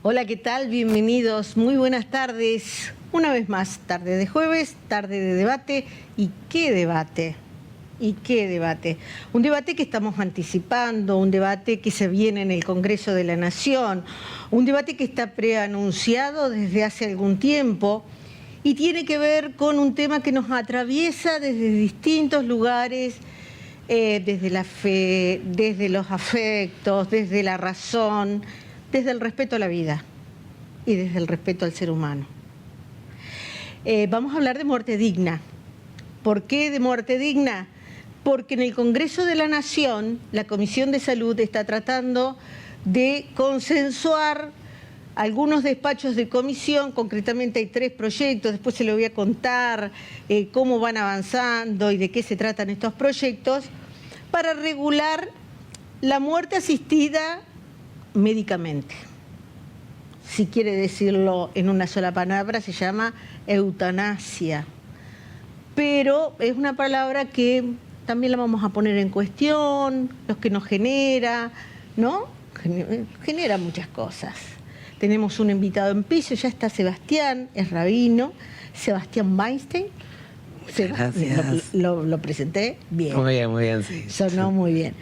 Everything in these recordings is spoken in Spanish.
Hola, ¿qué tal? Bienvenidos, muy buenas tardes. Una vez más, tarde de jueves, tarde de debate. ¿Y qué debate? ¿Y qué debate? Un debate que estamos anticipando, un debate que se viene en el Congreso de la Nación, un debate que está preanunciado desde hace algún tiempo y tiene que ver con un tema que nos atraviesa desde distintos lugares, desde la fe, desde los afectos, desde la razón, desde el respeto a la vida y desde el respeto al ser humano. Vamos a hablar de muerte digna. ¿Por qué de muerte digna? Porque en el Congreso de la Nación, la Comisión de Salud está tratando de consensuar algunos despachos de comisión. Concretamente hay 3 proyectos, después se lo voy a contar cómo van avanzando y de qué se tratan estos proyectos, para regular la muerte asistida médicamente. Si quiere decirlo en una sola palabra, se llama eutanasia. Pero es una palabra que también la vamos a poner en cuestión, los que nos genera, ¿no? Genera muchas cosas. Tenemos un invitado en piso, ya está Sebastián, es rabino, Sebastián Weinstein. Gracias. Lo presenté bien. Muy bien, sí. Sonó muy bien.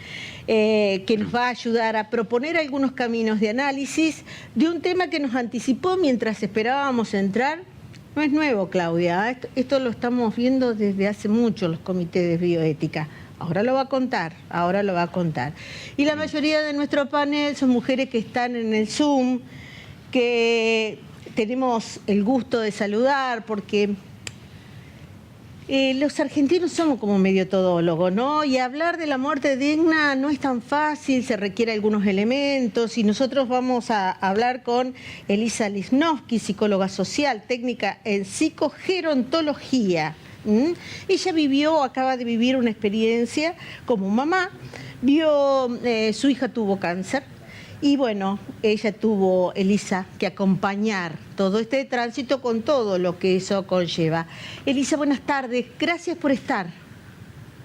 Que nos va a ayudar a proponer algunos caminos de análisis de un tema que nos anticipó mientras esperábamos entrar. No es nuevo, Claudia, esto lo estamos viendo desde hace mucho, los comités de bioética. Ahora lo va a contar. Y la mayoría de nuestro panel son mujeres que están en el Zoom, que tenemos el gusto de saludar, porque los argentinos somos como medio todólogos, ¿no? Y hablar de la muerte digna no es tan fácil, se requiere algunos elementos, y nosotros vamos a hablar con Elisa Lisnowski, psicóloga social, técnica en psicogerontología. Ella acaba de vivir una experiencia como mamá, su hija tuvo cáncer. Y bueno, ella tuvo, Elisa, que acompañar todo este tránsito con todo lo que eso conlleva. Elisa, buenas tardes, gracias por estar.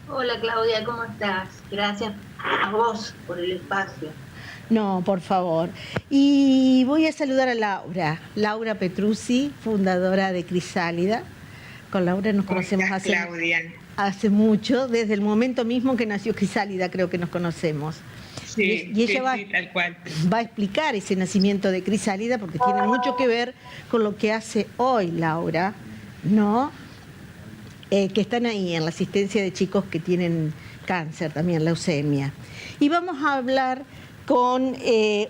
Hola Claudia, ¿cómo estás? Gracias a vos por el espacio. No, por favor. Y voy a saludar a Laura Petruzzi, fundadora de Crisálida. Con Laura nos conocemos hace mucho, desde el momento mismo que nació Crisálida, creo que nos conocemos. Sí, y ella tal cual. Va a explicar ese nacimiento de Crisálida porque tiene mucho que ver con lo que hace hoy Laura, ¿no? Que están ahí en la asistencia de chicos que tienen cáncer, también leucemia. Y vamos a hablar con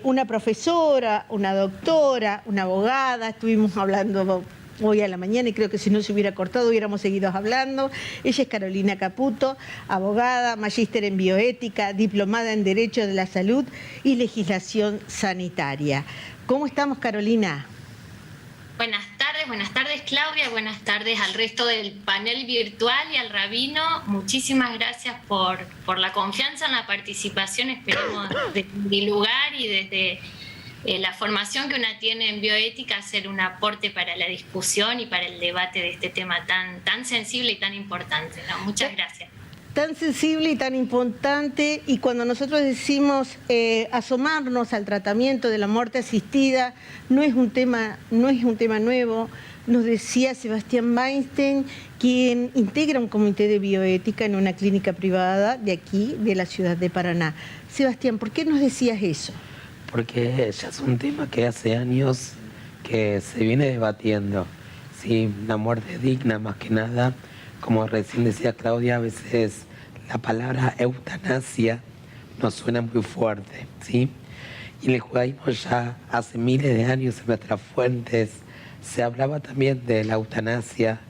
una profesora, una doctora, una abogada. Estuvimos hablando hoy a la mañana y creo que si no se hubiera cortado hubiéramos seguido hablando. Ella es Carolina Caputo, abogada, magíster en bioética, diplomada en Derecho de la Salud y Legislación Sanitaria. ¿Cómo estamos, Carolina? Buenas tardes Claudia, buenas tardes al resto del panel virtual y al rabino. Muchísimas gracias por la confianza en la participación. Esperemos desde mi lugar y desde la formación que una tiene en bioética hacer un aporte para la discusión y para el debate de este tema tan sensible y tan importante, ¿no? Muchas gracias. Tan sensible y tan importante, y cuando nosotros decimos asomarnos al tratamiento de la muerte asistida, no es un tema nuevo. Nos decía Sebastián Weinstein, quien integra un comité de bioética en una clínica privada de aquí, de la ciudad de Paraná. Sebastián, ¿por qué nos decías eso? Porque ya es un tema que hace años que se viene debatiendo. Sí, la muerte digna, más que nada, como recién decía Claudia, a veces la palabra eutanasia nos suena muy fuerte, ¿sí? Y en el judaísmo ya hace miles de años en nuestras fuentes se hablaba también de la eutanasia,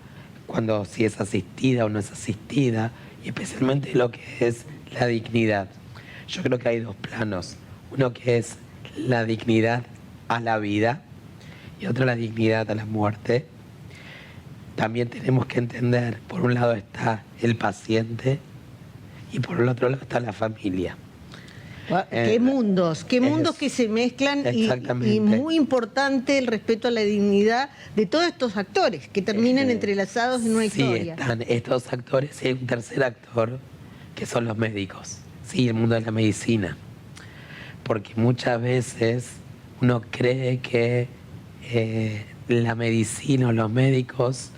cuando si es asistida o no es asistida, y especialmente lo que es la dignidad. Yo creo que hay 2 planos. Uno que es la dignidad a la vida y otro la dignidad a la muerte. También tenemos que entender, por un lado está el paciente y por el otro lado está la familia. Qué mundos que se mezclan, y muy importante el respeto a la dignidad de todos estos actores que terminan entrelazados en una historia. Sí, están estos actores y hay un tercer actor que son los médicos, sí, el mundo de la medicina. Porque muchas veces uno cree que la medicina o los médicos,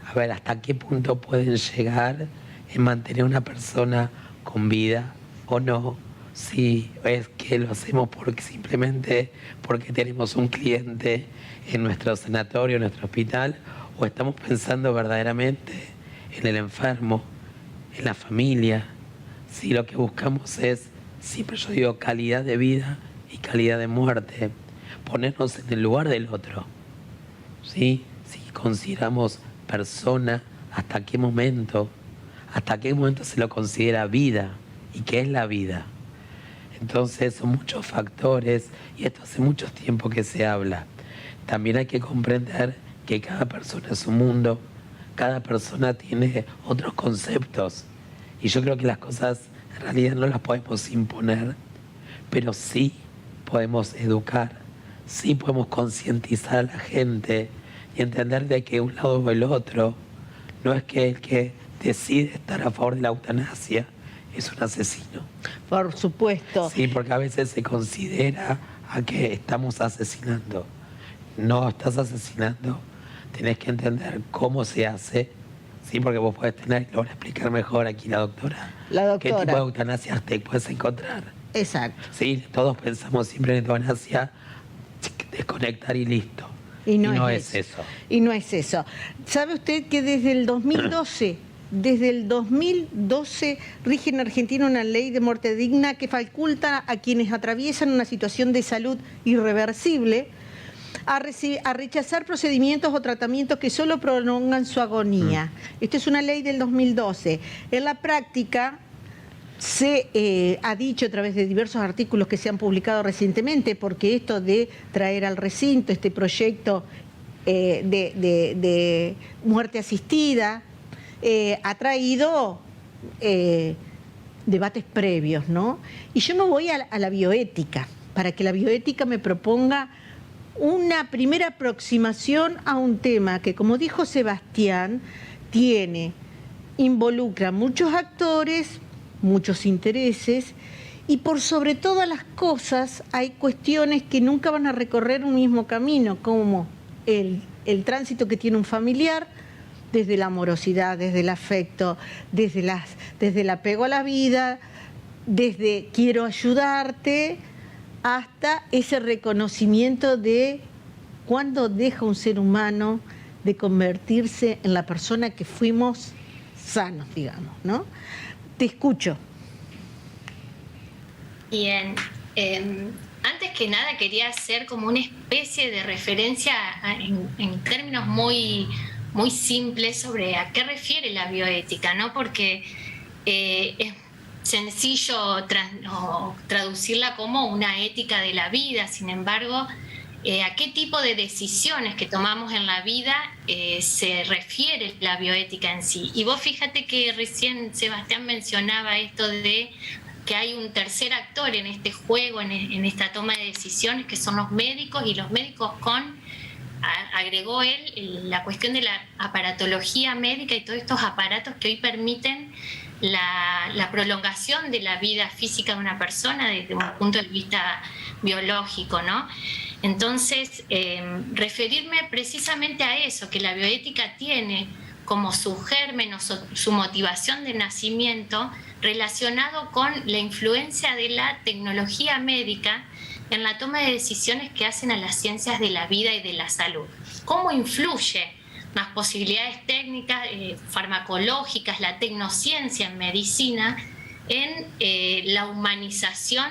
a ver, hasta qué punto pueden llegar en mantener a una persona con vida o no, si es que lo hacemos simplemente porque tenemos un cliente en nuestro sanatorio, en nuestro hospital, o estamos pensando verdaderamente en el enfermo, en la familia. Si lo que buscamos es, siempre yo digo, calidad de vida y calidad de muerte, ponernos en el lugar del otro, ¿sí? Si consideramos persona, ¿hasta qué momento se lo considera vida? ¿Y qué es la vida? Entonces son muchos factores, y esto hace mucho tiempo que se habla. También hay que comprender que cada persona es un mundo, cada persona tiene otros conceptos, y yo creo que las cosas en realidad no las podemos imponer, pero sí podemos educar, sí podemos concientizar a la gente y entender de que un lado o el otro no es que el que decide estar a favor de la eutanasia es un asesino. Por supuesto. Sí, porque a veces se considera a que estamos asesinando. No estás asesinando, tenés que entender cómo se hace, sí, porque vos podés tener, lo van a explicar mejor aquí la doctora. La doctora. ¿Qué tipo de eutanasia te puedes encontrar? Exacto. Sí, todos pensamos siempre en eutanasia, desconectar y listo. Y no es eso. Y no es eso. ¿Sabe usted que desde el 2012 rige en Argentina una ley de muerte digna que faculta a quienes atraviesan una situación de salud irreversible a rechazar procedimientos o tratamientos que solo prolongan su agonía? Esta es una ley del 2012. En la práctica se ha dicho a través de diversos artículos que se han publicado recientemente, porque esto de traer al recinto este proyecto de muerte asistida ha traído debates previos, ¿no? Y yo me voy a la bioética, para que la bioética me proponga una primera aproximación a un tema que, como dijo Sebastián, involucra muchos actores, muchos intereses, y por sobre todas las cosas hay cuestiones que nunca van a recorrer un mismo camino, como el tránsito que tiene un familiar, desde la amorosidad, desde el afecto, desde el apego a la vida, desde quiero ayudarte, hasta ese reconocimiento de cuándo deja un ser humano de convertirse en la persona que fuimos sanos, digamos, ¿no? Te escucho. Bien. Antes que nada quería hacer como una especie de referencia en términos muy, muy simples sobre a qué refiere la bioética, ¿no? Porque es sencillo traducirla como una ética de la vida. Sin embargo, a qué tipo de decisiones que tomamos en la vida se refiere la bioética en sí. Y vos fíjate que recién Sebastián mencionaba esto de que hay un tercer actor en este juego, en esta toma de decisiones, que son los médicos, y los médicos agregó él la cuestión de la aparatología médica y todos estos aparatos que hoy permiten la prolongación de la vida física de una persona desde un punto de vista biológico, ¿no? Entonces, referirme precisamente a eso, que la bioética tiene como su germen o su motivación de nacimiento relacionado con la influencia de la tecnología médica en la toma de decisiones que hacen a las ciencias de la vida y de la salud. ¿Cómo influye las posibilidades técnicas, farmacológicas, la tecnociencia en medicina, en la humanización,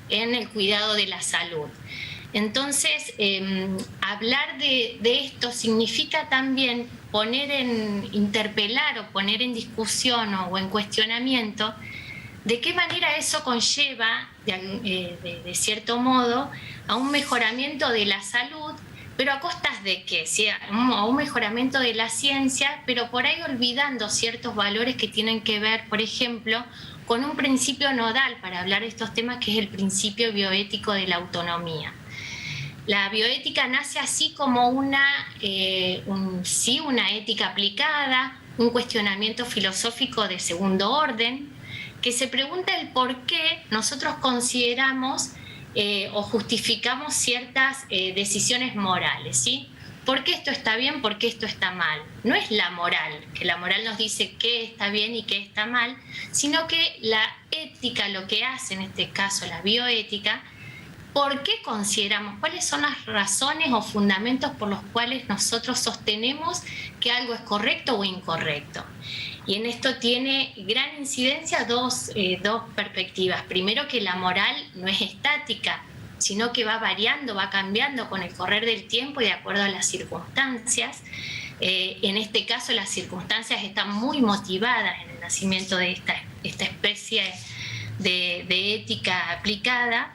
en el cuidado de la salud? Entonces, hablar de esto significa también interpelar o poner en discusión o en cuestionamiento de qué manera eso conlleva, de cierto modo, a un mejoramiento de la salud, pero a costas de qué, ¿sí? A un mejoramiento de la ciencia, pero por ahí olvidando ciertos valores que tienen que ver, por ejemplo, con un principio nodal para hablar de estos temas, que es el principio bioético de la autonomía. La bioética nace así como una ética aplicada, un cuestionamiento filosófico de segundo orden, que se pregunta el por qué nosotros consideramos o justificamos ciertas decisiones morales, ¿sí? ¿Por qué esto está bien? ¿Por qué esto está mal? No es la moral, que la moral nos dice qué está bien y qué está mal, sino que la ética lo que hace, en este caso la bioética, ¿por qué consideramos? ¿Cuáles son las razones o fundamentos por los cuales nosotros sostenemos que algo es correcto o incorrecto? Y en esto tiene gran incidencia dos perspectivas. Primero, que la moral no es estática, sino que va variando, va cambiando con el correr del tiempo y de acuerdo a las circunstancias. En este caso, las circunstancias están muy motivadas en el nacimiento de esta especie de ética aplicada,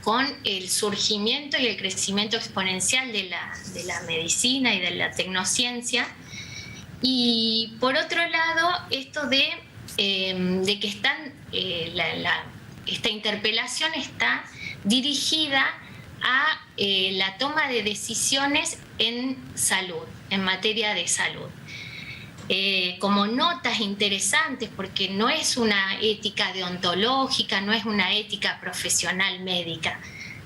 con el surgimiento y el crecimiento exponencial de la medicina y de la tecnociencia. Y por otro lado, esto de que esta interpelación está dirigida a la toma de decisiones en salud, en materia de salud. Como notas interesantes, porque no es una ética deontológica, no es una ética profesional médica.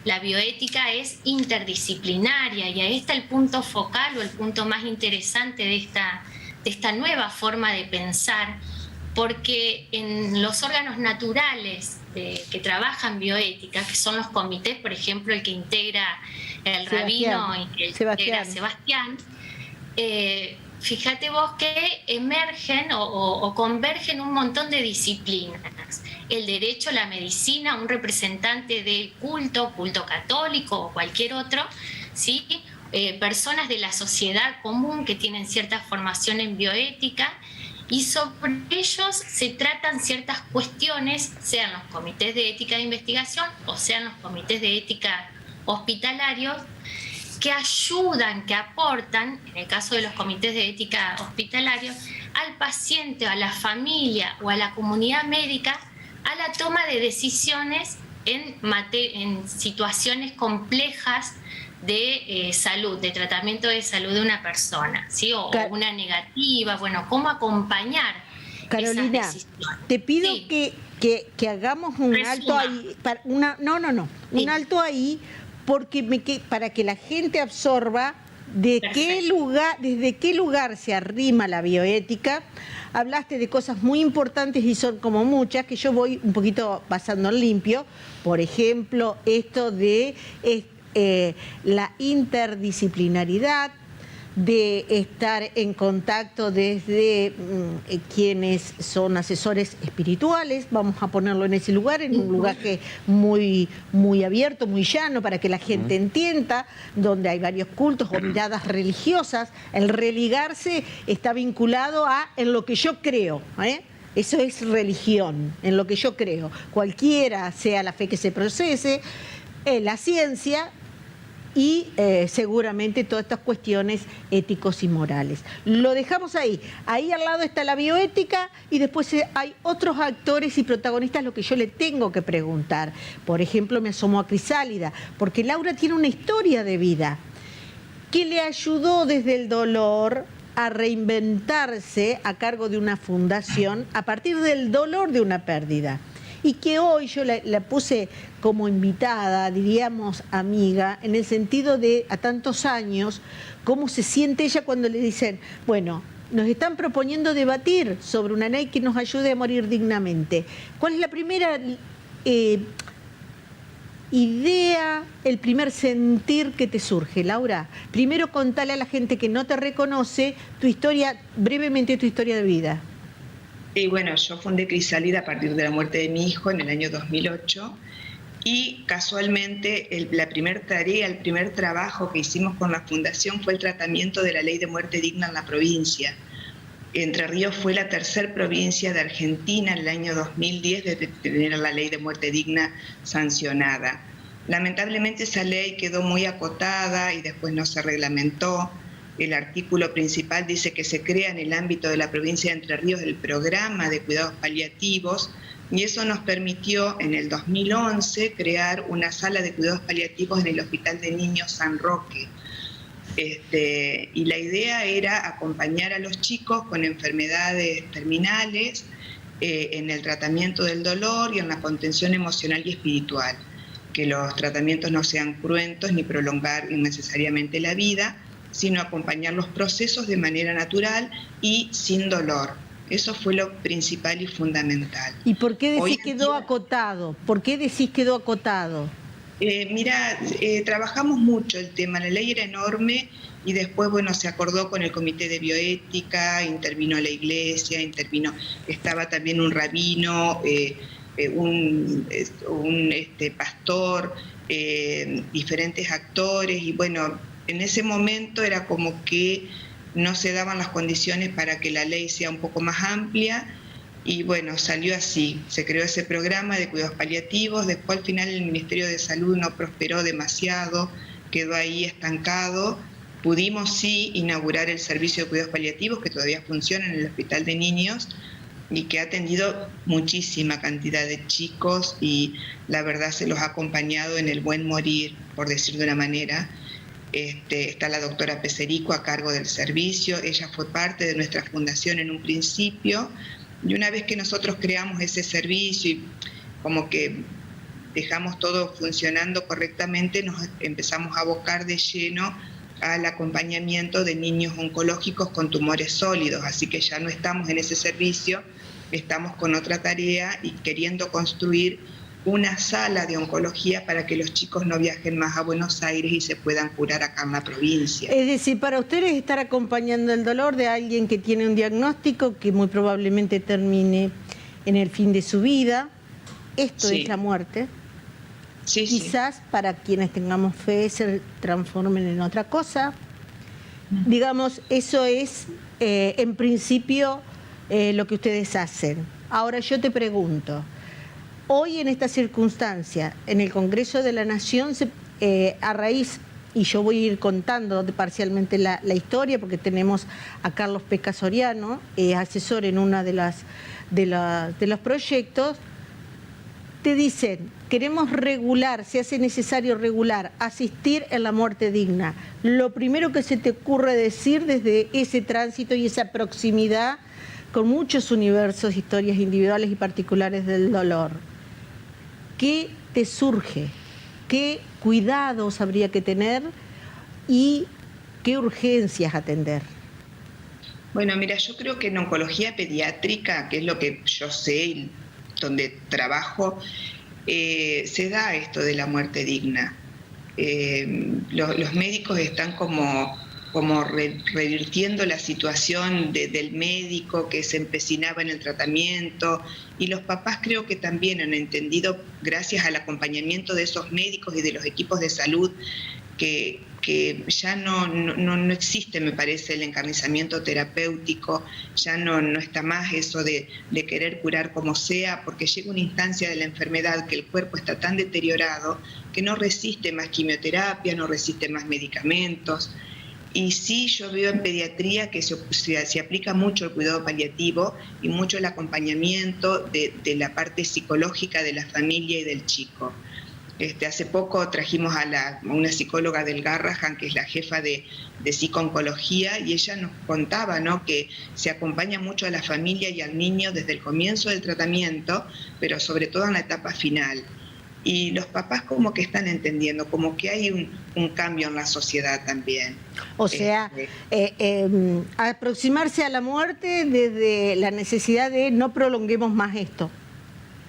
La bioética es interdisciplinaria y ahí está el punto focal o el punto más interesante de esta nueva forma de pensar, porque en los órganos naturales que trabajan bioética, que son los comités, por ejemplo, el que integra el rabino y que integra Sebastián, fíjate vos que emergen o convergen un montón de disciplinas. El derecho, la medicina, un representante del culto católico o cualquier otro, ¿sí? Personas de la sociedad común que tienen cierta formación en bioética, y sobre ellos se tratan ciertas cuestiones, sean los comités de ética de investigación o sean los comités de ética hospitalarios, que ayudan, que aportan, en el caso de los comités de ética hospitalarios, al paciente, a la familia o a la comunidad médica a la toma de decisiones en situaciones complejas de salud, de tratamiento de salud de una persona, ¿sí? O una negativa, bueno, cómo acompañar. Carolina, esas decisiones. te pido Sí. que hagamos un alto ahí, un alto ahí, porque para que la gente absorba desde qué lugar se arrima la bioética. Hablaste de cosas muy importantes y son como muchas, que yo voy un poquito pasando en limpio. Por ejemplo, esto de la interdisciplinaridad, de estar en contacto desde quienes son asesores espirituales, vamos a ponerlo en ese lugar, en un lugar que muy, muy abierto, muy llano, para que la gente entienda, donde hay varios cultos o miradas religiosas. El religarse está vinculado a en lo que yo creo, Eso es religión, en lo que yo creo. Cualquiera sea la fe que se procese, la ciencia y seguramente todas estas cuestiones éticos y morales. Lo dejamos ahí. Ahí al lado está la bioética y después hay otros actores y protagonistas, lo que yo le tengo que preguntar. Por ejemplo, me asomo a Crisálida, porque Laura tiene una historia de vida que le ayudó desde el dolor a reinventarse a cargo de una fundación a partir del dolor de una pérdida. Y que hoy yo la puse como invitada, diríamos amiga, en el sentido de a tantos años, cómo se siente ella cuando le dicen, bueno, nos están proponiendo debatir sobre una ley que nos ayude a morir dignamente. ¿Cuál es la primera idea, el primer sentir que te surge, Laura? Primero contale a la gente que no te reconoce tu historia, brevemente tu historia de vida. Y bueno, yo fundé Crisálida a partir de la muerte de mi hijo en el año 2008 y casualmente la primera tarea, el primer trabajo que hicimos con la fundación fue el tratamiento de la ley de muerte digna en la provincia. Entre Ríos fue la tercera provincia de Argentina en el año 2010 de tener la ley de muerte digna sancionada. Lamentablemente esa ley quedó muy acotada y después no se reglamentó. El artículo principal dice que se crea en el ámbito de la provincia de Entre Ríos el programa de cuidados paliativos y eso nos permitió en el 2011 crear una sala de cuidados paliativos en el Hospital de Niños San Roque. Y la idea era acompañar a los chicos con enfermedades terminales en el tratamiento del dolor y en la contención emocional y espiritual. que los tratamientos no sean cruentos ni prolongar innecesariamente la vida, sino acompañar los procesos de manera natural y sin dolor. Eso fue lo principal y fundamental. ¿Y por qué decís quedó acotado? ¿Por qué decís quedó acotado? Trabajamos mucho el tema, la ley era enorme y después, bueno, se acordó con el Comité de Bioética, intervino la Iglesia, estaba también un rabino, un pastor, diferentes actores, y bueno, en ese momento era como que no se daban las condiciones para que la ley sea un poco más amplia, y bueno, salió así, se creó ese programa de cuidados paliativos. Después al final el Ministerio de Salud no prosperó demasiado, quedó ahí estancado. Pudimos sí inaugurar el servicio de cuidados paliativos, que todavía funciona en el Hospital de Niños y que ha atendido muchísima cantidad de chicos, y la verdad se los ha acompañado en el buen morir, por decir de una manera. Está la doctora Peserico a cargo del servicio, ella fue parte de nuestra fundación en un principio, y una vez que nosotros creamos ese servicio y como que dejamos todo funcionando correctamente, nos empezamos a abocar de lleno al acompañamiento de niños oncológicos con tumores sólidos, así que ya no estamos en ese servicio, estamos con otra tarea y queriendo construir una sala de oncología para que los chicos no viajen más a Buenos Aires y se puedan curar acá en la provincia. Es decir, para ustedes estar acompañando el dolor de alguien que tiene un diagnóstico que muy probablemente termine en el fin de su vida, esto Sí. es la muerte. Sí, Quizás sí. para quienes tengamos fe se transformen en otra cosa. Digamos, eso es en principio lo que ustedes hacen. Ahora yo te pregunto, hoy en esta circunstancia, en el Congreso de la Nación, a raíz, y yo voy a ir contando parcialmente la historia, porque tenemos a Carlos Peca Soriano, asesor en uno de los proyectos, te dicen, queremos regular, se hace necesario regular, asistir en la muerte digna. Lo primero que se te ocurre decir desde ese tránsito y esa proximidad con muchos universos, historias individuales y particulares del dolor, ¿qué te surge? ¿Qué cuidados habría que tener y qué urgencias atender? Bueno, mira, yo creo que en oncología pediátrica, que es lo que yo sé y donde trabajo, se da esto de la muerte digna. Los médicos están como revirtiendo la situación del médico que se empecinaba en el tratamiento, y los papás creo que también han entendido, gracias al acompañamiento de esos médicos y de los equipos de salud, que ya no existe, me parece, el encarnizamiento terapéutico, ya no está más eso de querer curar como sea, porque llega una instancia de la enfermedad que el cuerpo está tan deteriorado que no resiste más quimioterapia, no resiste más medicamentos. Y sí, yo veo en pediatría que se aplica mucho el cuidado paliativo y mucho el acompañamiento de la parte psicológica de la familia y del chico. Hace poco trajimos a una psicóloga del Garrahan, que es la jefa de psico-oncología, y ella nos contaba, ¿no?, que se acompaña mucho a la familia y al niño desde el comienzo del tratamiento, pero sobre todo en la etapa final. Y los papás como que están entendiendo, como que hay un cambio en la sociedad también. O sea, aproximarse a la muerte desde la necesidad de no prolonguemos más esto.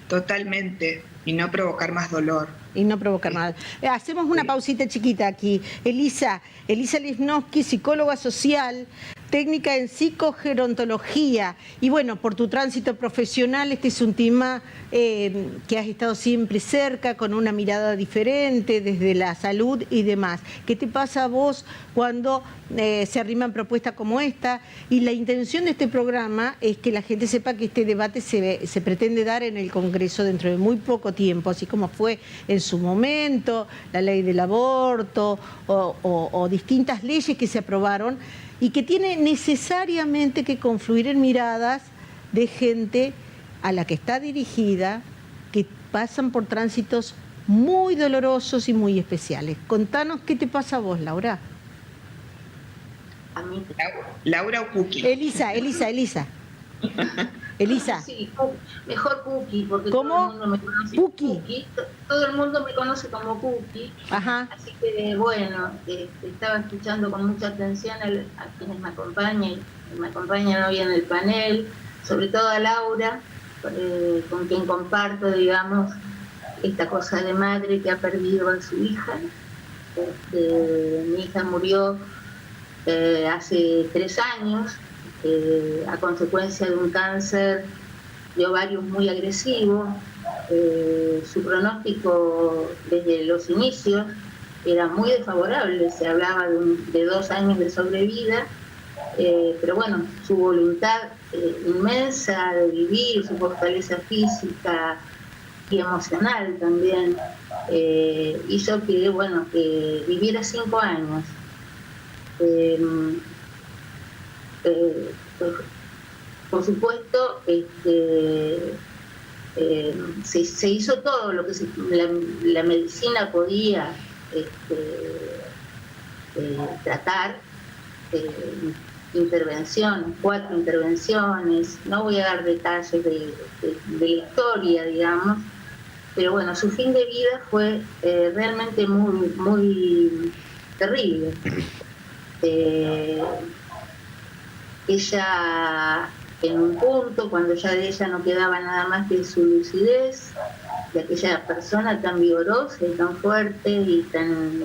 Totalmente, y no provocar más dolor. Y no provocar nada. Hacemos una pausita chiquita aquí. Elisa Lisnowski, psicóloga social, técnica en psicogerontología. Y bueno, por tu tránsito profesional, este es un tema que has estado siempre cerca, con una mirada diferente desde la salud y demás. ¿Qué te pasa a vos cuando se arriman propuestas como esta? Y la intención de este programa es que la gente sepa que este debate se pretende dar en el Congreso dentro de muy poco tiempo, así como fue en su momento la ley del aborto o distintas leyes que se aprobaron, y que tiene necesariamente que confluir en miradas de gente a la que está dirigida, que pasan por tránsitos muy dolorosos y muy especiales. Contanos qué te pasa a vos, Laura. ¿Laura o Cookie? Elisa. Elisa. Sí, mejor Cookie, porque ¿Cómo? todo el mundo me conoce Cookie. Cookie. Todo el mundo me conoce como Cookie. Ajá. Así que bueno, estaba escuchando con mucha atención a quienes me acompañan hoy en el panel, sobre todo a Laura, con quien comparto, digamos, esta cosa de madre que ha perdido a su hija. Mi hija murió hace 3 años a consecuencia de un cáncer de ovarios muy agresivo. Su pronóstico desde los inicios era muy desfavorable, se hablaba de 2 años de sobrevida, pero bueno, su voluntad inmensa de vivir, su fortaleza física y emocional también, hizo que, bueno, que viviera 5 años. Por supuesto, se hizo todo lo que la medicina podía tratar, intervenciones, 4 intervenciones, no voy a dar detalles de la historia, digamos, pero bueno, su fin de vida fue realmente muy, muy terrible. Ella, en un punto, cuando ya de ella no quedaba nada más que su lucidez, de aquella persona tan vigorosa y tan fuerte y tan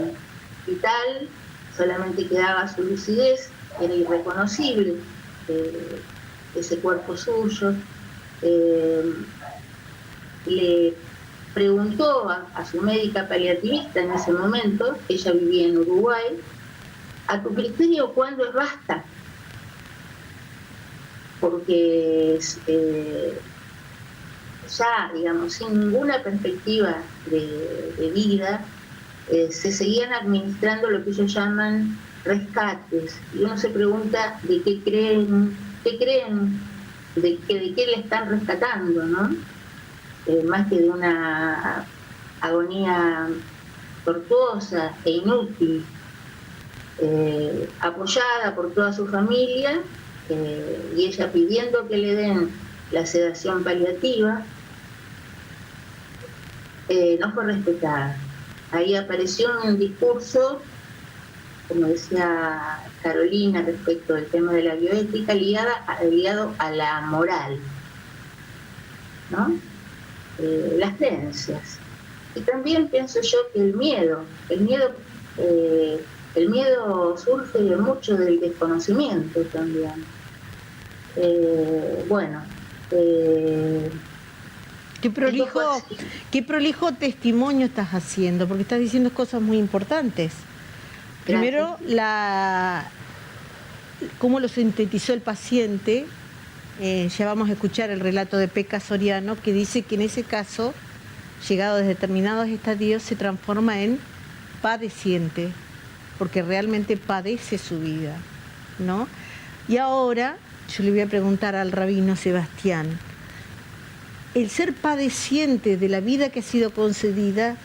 vital, solamente quedaba su lucidez, era irreconocible ese cuerpo suyo. Le preguntó a su médica paliativista en ese momento, ella vivía en Uruguay, ¿a tu criterio cuándo es basta? Porque ya, digamos, sin ninguna perspectiva de vida, se seguían administrando lo que ellos llaman rescates. Y uno se pregunta de qué creen, de qué le están rescatando, ¿no? Más que de una agonía tortuosa e inútil, apoyada por toda su familia, y ella pidiendo que le den la sedación paliativa, no fue respetada. Ahí apareció un discurso, como decía Carolina respecto del tema de la bioética, ligado a la moral, ¿no? Las creencias. Y también pienso yo que el miedo surge de mucho del desconocimiento también. Qué prolijo testimonio estás haciendo, porque estás diciendo cosas muy importantes. Primero, cómo lo sintetizó el paciente. Ya vamos a escuchar el relato de Peca Soriano, que dice que en ese caso, llegado a determinados estadios, se transforma en padeciente, porque realmente padece su vida, ¿no? Y ahora yo le voy a preguntar al rabino Sebastián, ¿el ser padeciente de la vida que ha sido concedida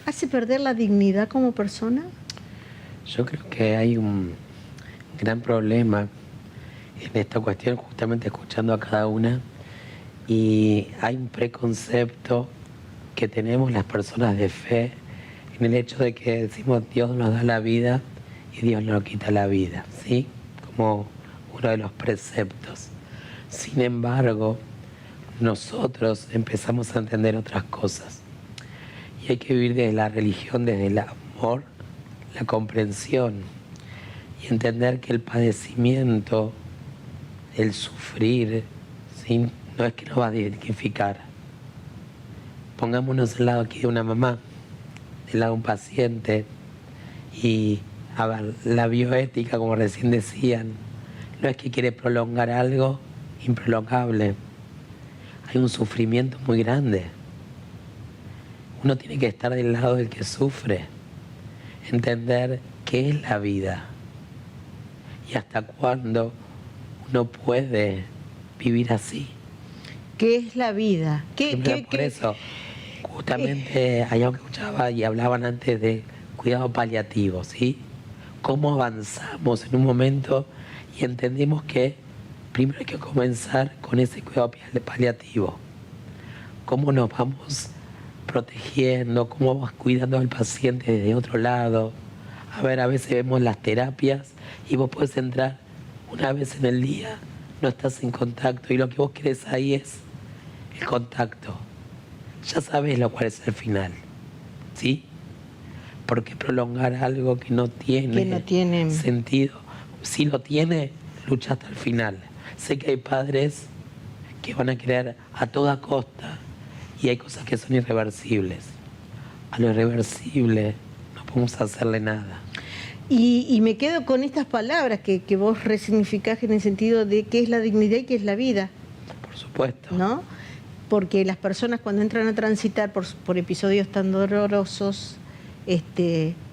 hace perder la dignidad como persona? Yo creo que hay un gran problema en esta cuestión, justamente escuchando a cada una, y hay un preconcepto que tenemos las personas de fe en el hecho de que decimos Dios nos da la vida y Dios nos quita la vida, ¿sí? Como uno de los preceptos. Sin embargo, nosotros empezamos a entender otras cosas. Y hay que vivir desde la religión, desde el amor, la comprensión, y entender que el padecimiento, el sufrir, ¿sí? No es que nos va a dignificar. Pongámonos al lado aquí de una mamá, del lado de un paciente, y a ver, la bioética, como recién decían, no es que quiere prolongar algo improlongable. Hay un sufrimiento muy grande. Uno tiene que estar del lado del que sufre, entender qué es la vida y hasta cuándo uno puede vivir así. ¿Qué es la vida? Por eso, justamente allá que escuchaba y hablaban antes de cuidado paliativo, ¿sí? Cómo avanzamos en un momento y entendemos que primero hay que comenzar con ese cuidado paliativo. ¿Cómo nos vamos protegiendo? ¿Cómo vamos cuidando al paciente desde otro lado? A ver, a veces vemos las terapias y vos podés entrar una vez en el día, no estás en contacto y lo que vos querés ahí es el contacto. Ya sabés lo cual es el final, ¿sí? ¿Por qué prolongar algo que no tiene sentido? Si lo tiene, lucha hasta el final. Sé que hay padres que van a querer a toda costa y hay cosas que son irreversibles. A lo irreversible no podemos hacerle nada. Y me quedo con estas palabras que vos resignificás en el sentido de qué es la dignidad y qué es la vida. Por supuesto. ¿No? Porque las personas cuando entran a transitar por episodios tan dolorosos,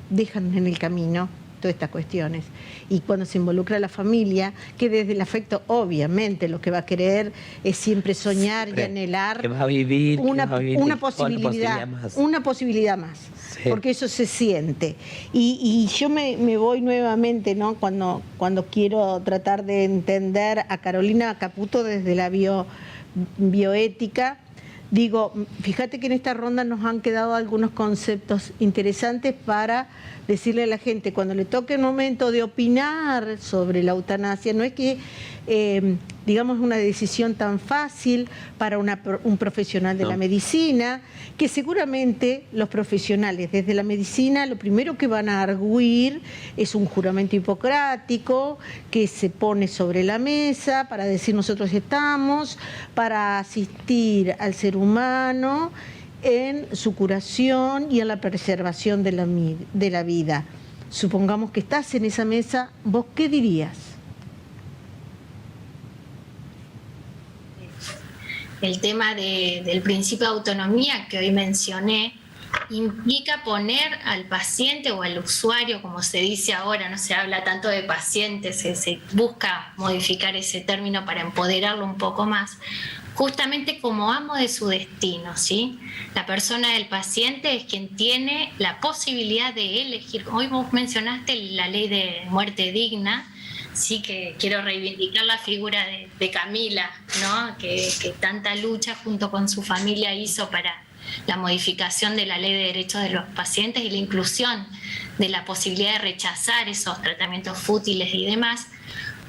dejan en el camino todas estas cuestiones. Y cuando se involucra la familia, que desde el afecto obviamente lo que va a querer es siempre soñar y anhelar que va a vivir, una posibilidad más. Sí. Porque eso se siente. Y yo me voy nuevamente, ¿no? Cuando quiero tratar de entender a Carolina Caputo desde la bioética, digo, fíjate que en esta ronda nos han quedado algunos conceptos interesantes para decirle a la gente, cuando le toque el momento de opinar sobre la eutanasia, no es que, digamos, una decisión tan fácil para un profesional de la medicina, que seguramente los profesionales desde la medicina lo primero que van a arguir es un juramento hipocrático que se pone sobre la mesa para decir nosotros estamos, para asistir al ser humano en su curación y en la preservación de la vida. Supongamos que estás en esa mesa, ¿vos qué dirías? El tema del principio de autonomía que hoy mencioné implica poner al paciente o al usuario, como se dice ahora, no se habla tanto de pacientes, se busca modificar ese término para empoderarlo un poco más, justamente como amo de su destino, ¿sí? La persona del paciente es quien tiene la posibilidad de elegir. Hoy vos mencionaste la ley de muerte digna, sí, que quiero reivindicar la figura de Camila, ¿no? Que tanta lucha junto con su familia hizo para la modificación de la ley de derechos de los pacientes y la inclusión de la posibilidad de rechazar esos tratamientos fútiles y demás,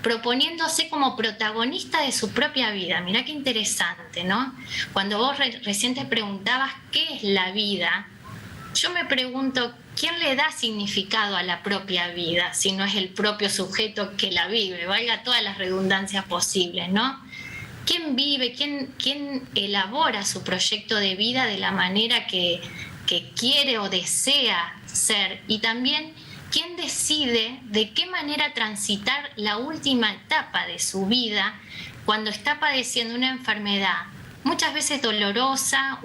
proponiéndose como protagonista de su propia vida. Mirá qué interesante, ¿no? Cuando vos recién te preguntabas qué es la vida, yo me pregunto, ¿quién le da significado a la propia vida si no es el propio sujeto que la vive? Valga todas las redundancias posibles, ¿no? ¿Quién vive, quién elabora su proyecto de vida de la manera que quiere o desea ser? Y también, ¿quién decide de qué manera transitar la última etapa de su vida cuando está padeciendo una enfermedad muchas veces dolorosa,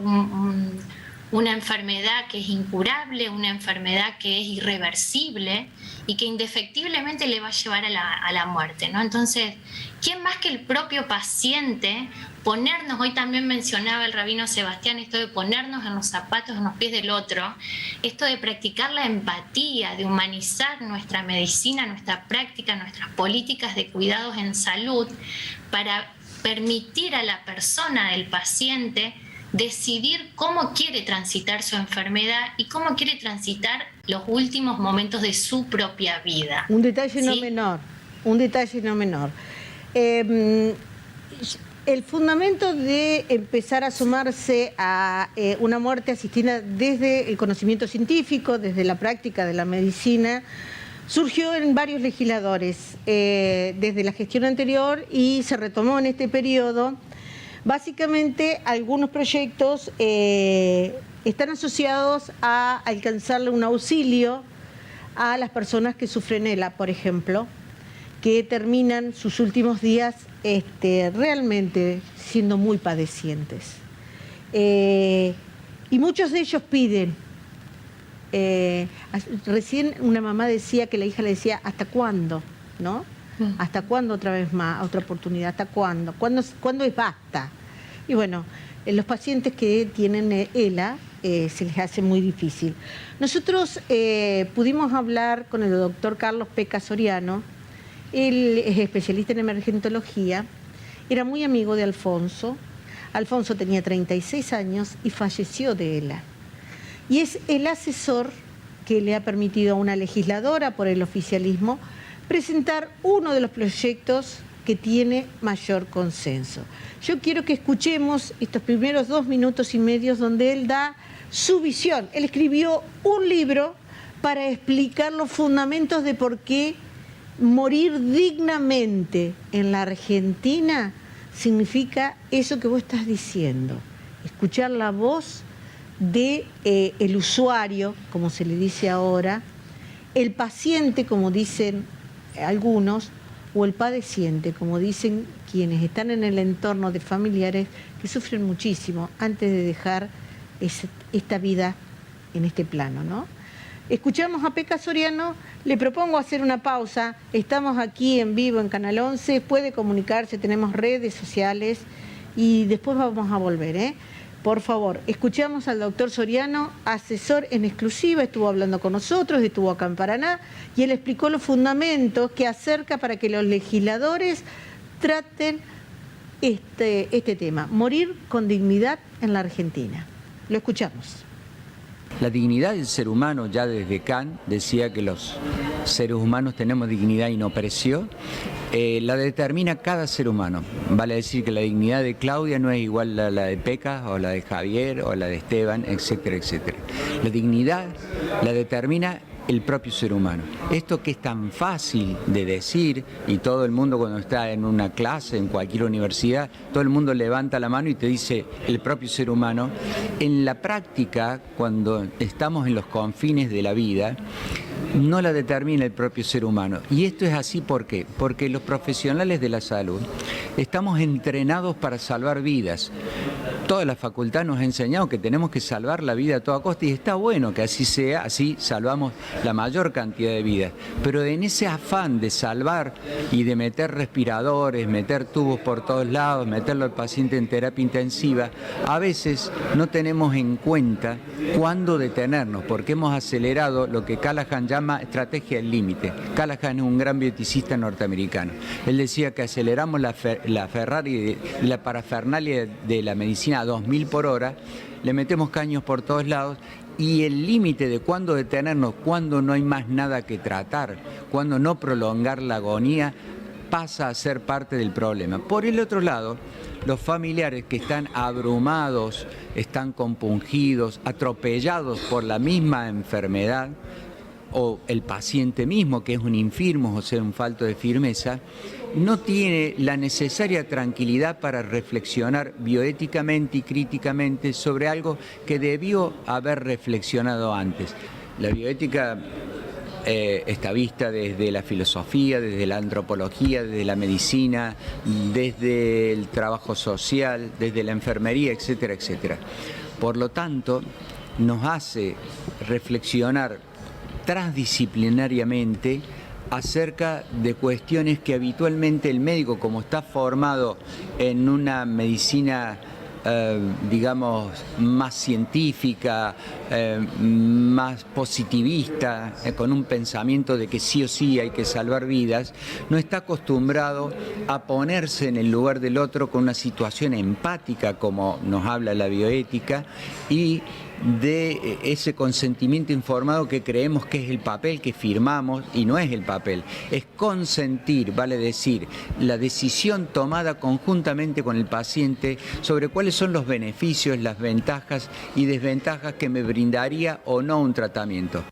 una enfermedad que es incurable, una enfermedad que es irreversible y que indefectiblemente le va a llevar a la muerte, ¿no? Entonces, ¿quién más que el propio paciente? Ponernos, hoy también mencionaba el rabino Sebastián, esto de ponernos en los zapatos, en los pies del otro, esto de practicar la empatía, de humanizar nuestra medicina, nuestra práctica, nuestras políticas de cuidados en salud, para permitir a la persona, del paciente, decidir cómo quiere transitar su enfermedad y cómo quiere transitar los últimos momentos de su propia vida. Un detalle no menor. El fundamento de empezar a sumarse a una muerte asistida desde el conocimiento científico, desde la práctica de la medicina, surgió en varios legisladores desde la gestión anterior y se retomó en este periodo. Básicamente, algunos proyectos están asociados a alcanzarle un auxilio a las personas que sufren ELA, por ejemplo, que terminan sus últimos días realmente siendo muy padecientes. Y muchos de ellos piden. Recién una mamá decía que la hija le decía, ¿hasta cuándo? ¿No? ¿Hasta cuándo otra vez más, otra oportunidad? ¿Hasta cuándo? ¿Cuándo es basta? Y bueno, los pacientes que tienen ELA se les hace muy difícil. Nosotros pudimos hablar con el doctor Carlos Peca Soriano, él es especialista en emergentología, era muy amigo de Alfonso. Alfonso tenía 36 años y falleció de ELA. Y es el asesor que le ha permitido a una legisladora por el oficialismo presentar uno de los proyectos que tiene mayor consenso. Yo quiero que escuchemos estos primeros 2 minutos y medio donde él da su visión. Él escribió un libro para explicar los fundamentos de por qué morir dignamente en la Argentina significa eso que vos estás diciendo, escuchar la voz de el usuario, como se le dice ahora, el paciente, como dicen algunos, o el padeciente, como dicen quienes están en el entorno de familiares que sufren muchísimo antes de dejar esta vida en este plano, ¿no? Escuchamos a Peca Soriano, le propongo hacer una pausa, estamos aquí en vivo en Canal 11, puede comunicarse, tenemos redes sociales y después vamos a volver, ¿eh? Por favor, escuchamos al doctor Soriano, asesor en exclusiva, estuvo hablando con nosotros, estuvo acá en Paraná, y él explicó los fundamentos que acerca para que los legisladores traten este tema, morir con dignidad en la Argentina. Lo escuchamos. La dignidad del ser humano, ya desde Kant, decía que los seres humanos tenemos dignidad y no precio, la determina cada ser humano. Vale decir que la dignidad de Claudia no es igual a la de Peca, o la de Javier, o la de Esteban, etcétera, etcétera. La dignidad la determina el propio ser humano. Esto que es tan fácil de decir, y todo el mundo cuando está en una clase, en cualquier universidad, todo el mundo levanta la mano y te dice el propio ser humano, en la práctica, cuando estamos en los confines de la vida, no la determina el propio ser humano. Y esto es así, ¿por qué? Porque los profesionales de la salud estamos entrenados para salvar vidas. Toda la facultad nos ha enseñado que tenemos que salvar la vida a toda costa y está bueno que así sea, así salvamos la mayor cantidad de vidas. Pero en ese afán de salvar y de meter respiradores, meter tubos por todos lados, meterlo al paciente en terapia intensiva, a veces no tenemos en cuenta cuándo detenernos, porque hemos acelerado lo que Callahan llama estrategia del límite. Callahan es un gran bioeticista norteamericano. Él decía que aceleramos la Ferrari, la parafernalia de la medicina a 2000 por hora, le metemos caños por todos lados y el límite de cuándo detenernos, cuándo no hay más nada que tratar, cuándo no prolongar la agonía, pasa a ser parte del problema. Por el otro lado, los familiares que están abrumados, están compungidos, atropellados por la misma enfermedad, o el paciente mismo, que es un infirmo, o sea, un falto de firmeza, no tiene la necesaria tranquilidad para reflexionar bioéticamente y críticamente sobre algo que debió haber reflexionado antes. La bioética está vista desde la filosofía, desde la antropología, desde la medicina, desde el trabajo social, desde la enfermería, etcétera, etcétera. Por lo tanto, nos hace reflexionar transdisciplinariamente acerca de cuestiones que habitualmente el médico, como está formado en una medicina digamos, más científica, más positivista, con un pensamiento de que sí o sí hay que salvar vidas, no está acostumbrado a ponerse en el lugar del otro con una situación empática, como nos habla la bioética, y de ese consentimiento informado que creemos que es el papel que firmamos, y no es el papel, es consentir, vale decir, la decisión tomada conjuntamente con el paciente sobre cuáles son los beneficios, las ventajas y desventajas que me brindaría o no un tratamiento.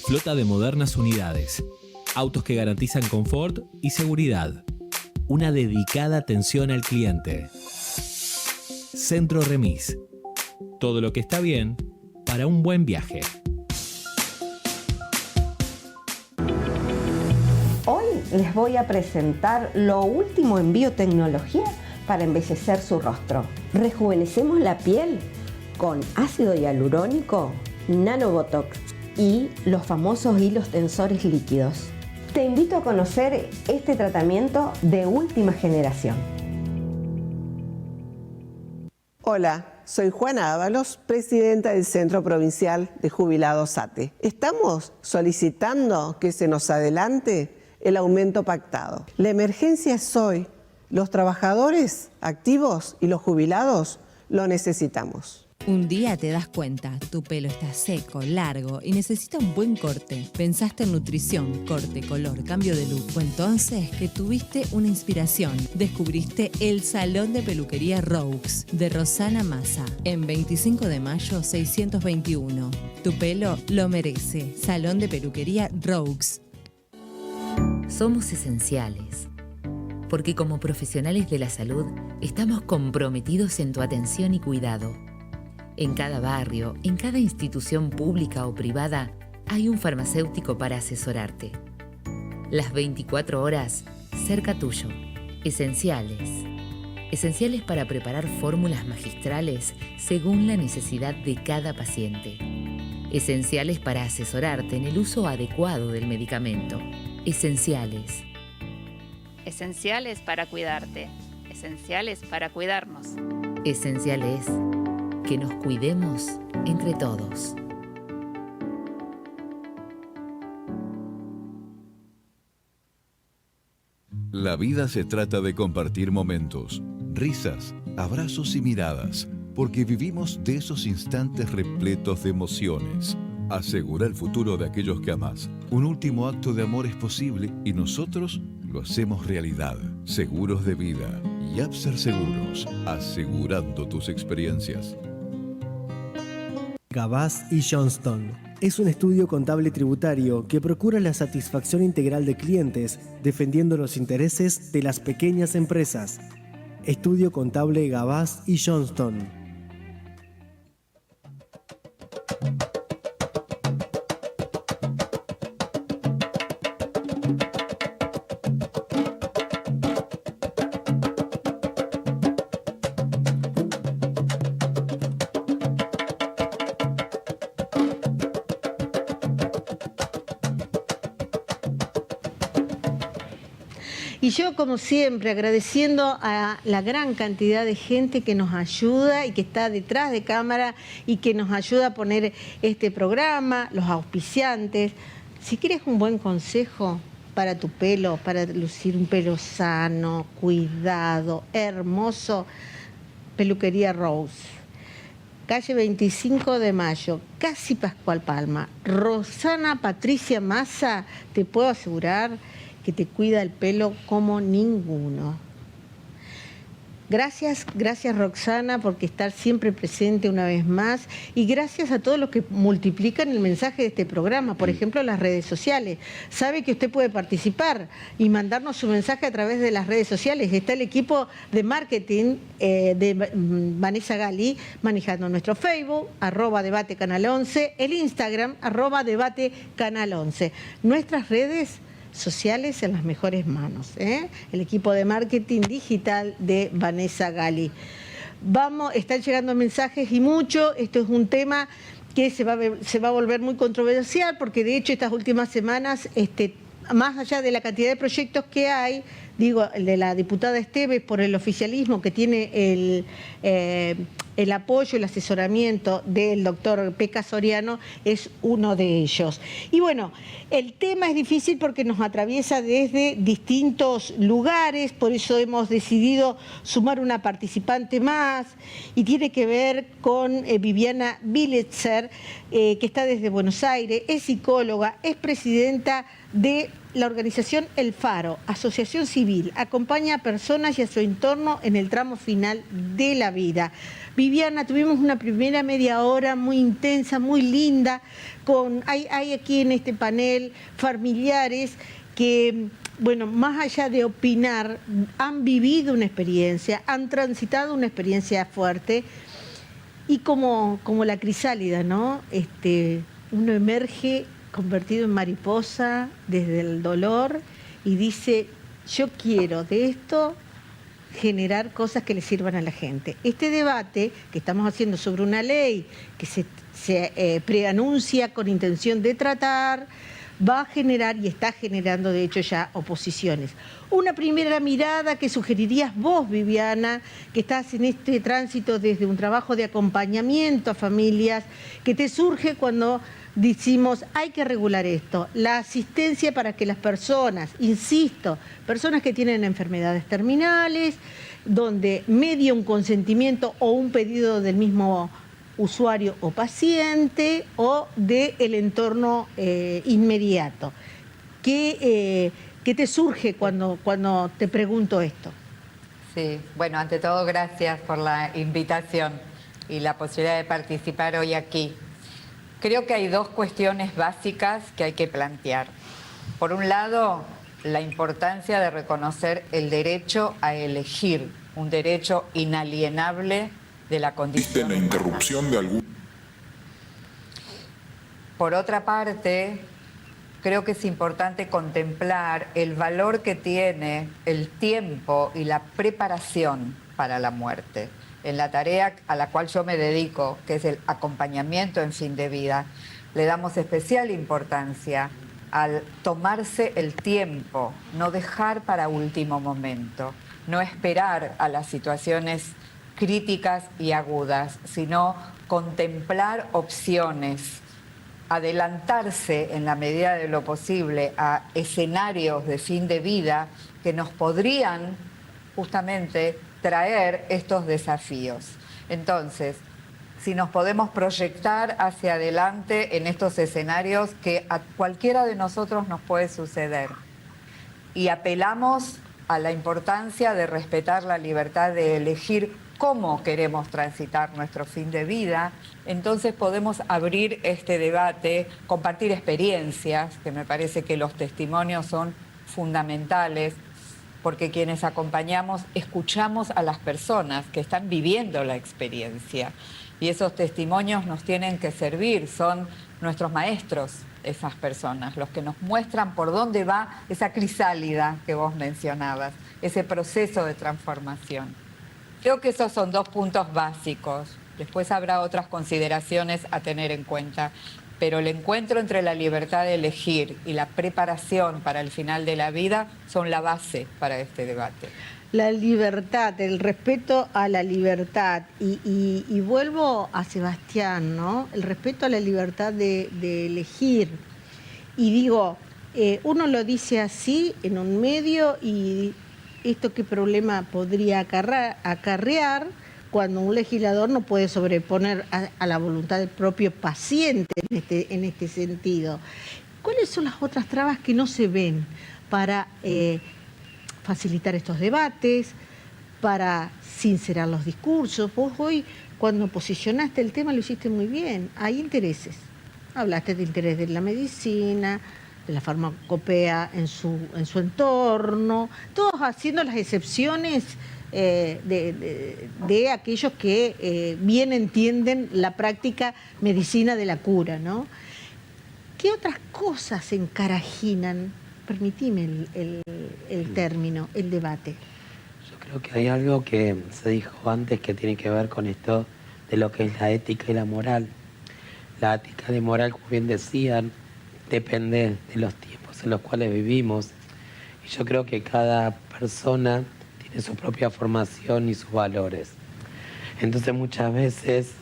Flota de modernas unidades, autos que garantizan confort y seguridad, una dedicada atención al cliente. Centro Remis, todo lo que está bien para un buen viaje. Hoy les voy a presentar lo último en biotecnología para embellecer su rostro. Rejuvenecemos la piel con ácido hialurónico, nanobotox y los famosos hilos tensores líquidos. Te invito a conocer este tratamiento de última generación. Hola, soy Juana Ábalos, presidenta del Centro Provincial de Jubilados ATE. Estamos solicitando que se nos adelante el aumento pactado. La emergencia es hoy. Los trabajadores activos y los jubilados lo necesitamos. Un día te das cuenta, tu pelo está seco, largo y necesita un buen corte. Pensaste en nutrición, corte, color, cambio de look. O entonces que tuviste una inspiración. Descubriste el Salón de Peluquería Roux de Rosana Massa en 25 de mayo 621. Tu pelo lo merece. Salón de Peluquería Roux. Somos esenciales, porque como profesionales de la salud estamos comprometidos en tu atención y cuidado. En cada barrio, en cada institución pública o privada, hay un farmacéutico para asesorarte. Las 24 horas, cerca tuyo. Esenciales. Esenciales para preparar fórmulas magistrales según la necesidad de cada paciente. Esenciales para asesorarte en el uso adecuado del medicamento. Esenciales. Esenciales para cuidarte. Esenciales para cuidarnos. Esenciales. Que nos cuidemos entre todos. La vida se trata de compartir momentos, risas, abrazos y miradas, porque vivimos de esos instantes repletos de emociones. Asegura el futuro de aquellos que amás. Un último acto de amor es posible y nosotros lo hacemos realidad. Seguros de vida. Yapser Seguros, asegurando tus experiencias. Gabás y Johnston es un estudio contable tributario que procura la satisfacción integral de clientes, defendiendo los intereses de las pequeñas empresas. Estudio contable Gabás y Johnston. Y yo, como siempre, agradeciendo a la gran cantidad de gente que nos ayuda y que está detrás de cámara y que nos ayuda a poner este programa, los auspiciantes. Si quieres un buen consejo para tu pelo, para lucir un pelo sano, cuidado, hermoso, Peluquería Roux. Calle 25 de Mayo, casi Pascual Palma. Rosana Patricia Massa, te puedo asegurar que te cuida el pelo como ninguno. Gracias Roxana por estar siempre presente una vez más y gracias a todos los que multiplican el mensaje de este programa, por ejemplo las redes sociales. Sabe que usted puede participar y mandarnos su mensaje a través de las redes sociales. Está el equipo de marketing de Vanessa Gali manejando nuestro Facebook, @debatecanal11, el Instagram, @debatecanal11. Nuestras redes sociales en las mejores manos, el equipo de marketing digital de Vanessa Gali. Están llegando mensajes y mucho. Esto es un tema que se va a volver muy controversial porque de hecho estas últimas semanas, más allá de la cantidad de proyectos que hay, digo, el de la diputada Esteves por el oficialismo que tiene el apoyo, el asesoramiento del doctor Peca Soriano, es uno de ellos. Y bueno, el tema es difícil porque nos atraviesa desde distintos lugares, por eso hemos decidido sumar una participante más y tiene que ver con Viviana Billitzer, que está desde Buenos Aires, es psicóloga, es presidenta de la organización El Faro, asociación civil, acompaña a personas y a su entorno en el tramo final de la vida. Viviana, tuvimos una primera media hora muy intensa, muy linda, hay aquí en este panel familiares que, bueno, más allá de opinar, han vivido una experiencia, han transitado una experiencia fuerte y como la crisálida, ¿no? Uno emerge convertido en mariposa desde el dolor y dice, yo quiero de esto generar cosas que le sirvan a la gente. Este debate que estamos haciendo sobre una ley que se preanuncia con intención de tratar, va a generar y está generando de hecho ya oposiciones. Una primera mirada que sugerirías vos, Viviana, que estás en este tránsito desde un trabajo de acompañamiento a familias, que te surge cuando decimos hay que regular esto, la asistencia para que las personas, insisto, personas que tienen enfermedades terminales, donde media un consentimiento o un pedido del mismo usuario o paciente o del entorno inmediato. ¿Qué te surge cuando te pregunto esto? Sí, bueno, ante todo gracias por la invitación y la posibilidad de participar hoy aquí. Creo que hay dos cuestiones básicas que hay que plantear. Por un lado, la importancia de reconocer el derecho a elegir, un derecho inalienable de la condición humana. Interrupción de algún... Por otra parte, creo que es importante contemplar el valor que tiene el tiempo y la preparación para la muerte. En la tarea a la cual yo me dedico, que es el acompañamiento en fin de vida, le damos especial importancia al tomarse el tiempo, no dejar para último momento, no esperar a las situaciones críticas y agudas, sino contemplar opciones, adelantarse en la medida de lo posible a escenarios de fin de vida que nos podrían justamente traer estos desafíos. Entonces, si nos podemos proyectar hacia adelante en estos escenarios que a cualquiera de nosotros nos puede suceder, y apelamos a la importancia de respetar la libertad de elegir cómo queremos transitar nuestro fin de vida, entonces podemos abrir este debate, compartir experiencias, que me parece que los testimonios son fundamentales, porque quienes acompañamos escuchamos a las personas que están viviendo la experiencia. Y esos testimonios nos tienen que servir, son nuestros maestros, esas personas, los que nos muestran por dónde va esa crisálida que vos mencionabas, ese proceso de transformación. Creo que esos son dos puntos básicos. Después habrá otras consideraciones a tener en cuenta. Pero el encuentro entre la libertad de elegir y la preparación para el final de la vida son la base para este debate. La libertad, el respeto a la libertad. Y vuelvo a Sebastián, ¿no? El respeto a la libertad de elegir. Y digo, uno lo dice así en un medio y esto qué problema podría acarrear cuando un legislador no puede sobreponer a la voluntad del propio paciente en este sentido. ¿Cuáles son las otras trabas que no se ven para facilitar estos debates, para sincerar los discursos? Vos hoy, cuando posicionaste el tema, lo hiciste muy bien. Hay intereses. Hablaste de interés de la medicina, de la farmacopea en su entorno, todos haciendo las excepciones de aquellos que bien entienden la práctica medicina de la cura, ¿no? ¿Qué otras cosas encarajinan? Permitime el término, el debate. Yo creo que hay algo que se dijo antes que tiene que ver con esto de lo que es la ética y la moral. La ética y la moral, como bien decían, depende de los tiempos en los cuales vivimos. Y yo creo que cada persona tiene su propia formación y sus valores. Entonces muchas veces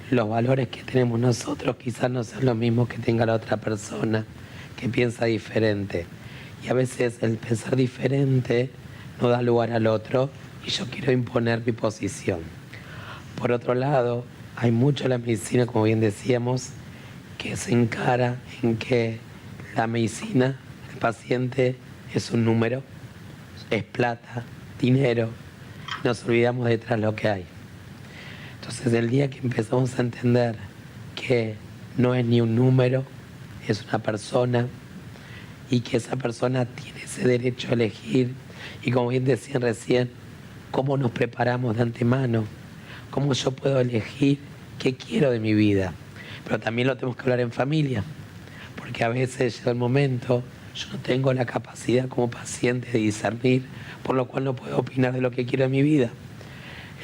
los valores que tenemos nosotros quizás no sean los mismos que tenga la otra persona que piensa diferente. Y a veces el pensar diferente no da lugar al otro y yo quiero imponer mi posición. Por otro lado, hay mucho en la medicina, como bien decíamos, que se encara en que la medicina, el paciente es un número, es plata, dinero, nos olvidamos detrás lo que hay. Entonces el día que empezamos a entender que no es ni un número, es una persona y que esa persona tiene ese derecho a elegir y como bien decían recién, cómo nos preparamos de antemano, cómo yo puedo elegir qué quiero de mi vida. Pero también lo tenemos que hablar en familia, porque a veces llega el momento yo no tengo la capacidad como paciente de discernir, por lo cual no puedo opinar de lo que quiero en mi vida.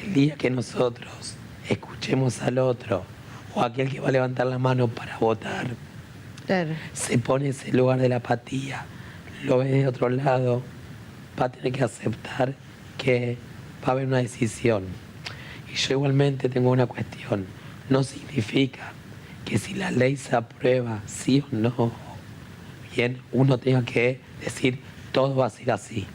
El día que nosotros escuchemos al otro o a aquel que va a levantar la mano para votar, claro, se pone en ese lugar de la apatía, lo ve de otro lado, va a tener que aceptar que va a haber una decisión. Y yo igualmente tengo una cuestión, no significa que si la ley se aprueba sí o no, bien, uno tenga que decir todo va a ser así.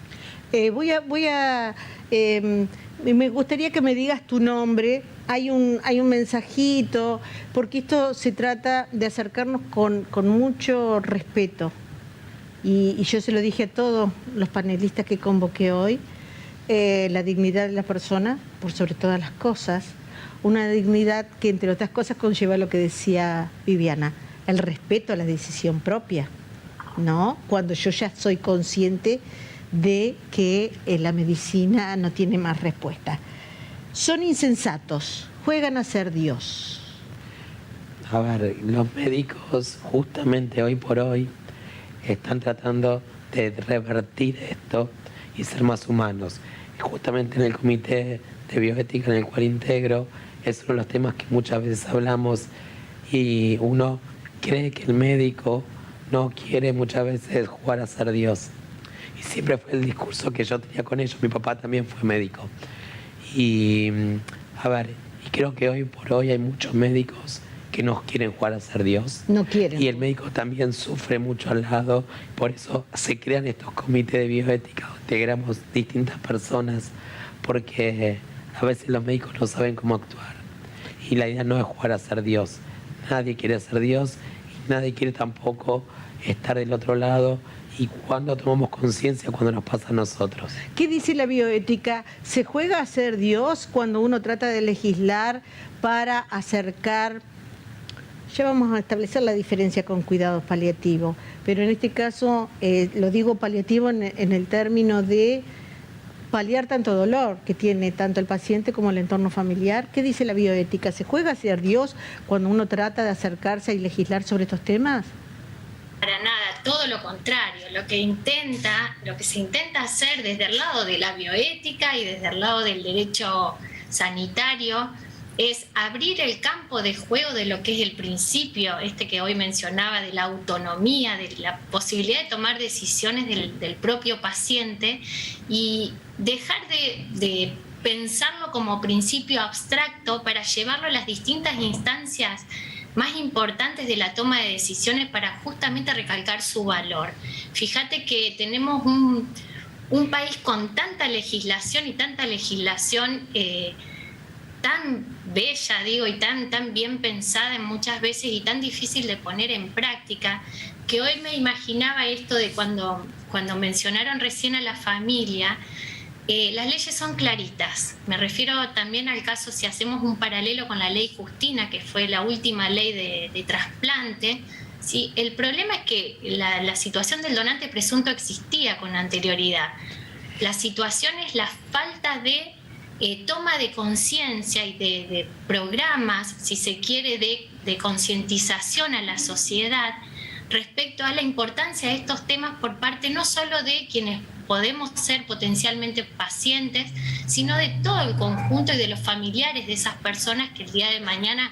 Me gustaría que me digas tu nombre. Hay un mensajito, porque esto se trata de acercarnos con mucho respeto. Y yo se lo dije a todos los panelistas que convoqué hoy, la dignidad de la persona, por sobre todas las cosas, una dignidad que entre otras cosas conlleva lo que decía Viviana, el respeto a la decisión propia, ¿no? Cuando yo ya soy consciente de que la medicina no tiene más respuesta. Son insensatos, juegan a ser Dios. A ver, los médicos justamente hoy por hoy están tratando de revertir esto y ser más humanos. Y justamente en el comité de bioética en el cual integro, es uno de los temas que muchas veces hablamos y uno cree que el médico no quiere muchas veces jugar a ser Dios. Y siempre fue el discurso que yo tenía con ellos. Mi papá también fue médico. Y a ver, y creo que hoy por hoy hay muchos médicos que no quieren jugar a ser Dios. No quieren. Y el médico también sufre mucho al lado. Por eso se crean estos comités de bioética donde integramos distintas personas, porque a veces los médicos no saben cómo actuar. Y la idea no es jugar a ser Dios. Nadie quiere ser Dios y nadie quiere tampoco estar del otro lado. Y cuando tomamos conciencia, cuando nos pasa a nosotros. ¿Qué dice la bioética? ¿Se juega a ser Dios cuando uno trata de legislar para acercar? Ya vamos a establecer la diferencia con cuidados paliativos, pero en este caso lo digo paliativo en el término de paliar tanto dolor que tiene tanto el paciente como el entorno familiar. ¿Qué dice la bioética? ¿Se juega a ser Dios cuando uno trata de acercarse y legislar sobre estos temas? Para nada, todo lo contrario. Lo que se intenta hacer desde el lado de la bioética y desde el lado del derecho sanitario es abrir el campo de juego de lo que es el principio, que hoy mencionaba, de la autonomía, de la posibilidad de tomar decisiones del propio paciente y dejar de pensarlo como principio abstracto para llevarlo a las distintas instancias más importantes de la toma de decisiones para justamente recalcar su valor. Fíjate que tenemos un país con tanta legislación y tanta legislación tan bella, digo, y tan bien pensada en muchas veces y tan difícil de poner en práctica, que hoy me imaginaba esto de cuando mencionaron recién a la familia. Las leyes son claritas. Me refiero también al caso, si hacemos un paralelo con la ley Justina, que fue la última ley de trasplante, ¿sí? El problema es que la situación del donante presunto existía con anterioridad. La situación es la falta de toma de conciencia y de programas, si se quiere, de concientización a la sociedad respecto a la importancia de estos temas por parte no solo de quienes podemos ser potencialmente pacientes, sino de todo el conjunto y de los familiares de esas personas que el día de mañana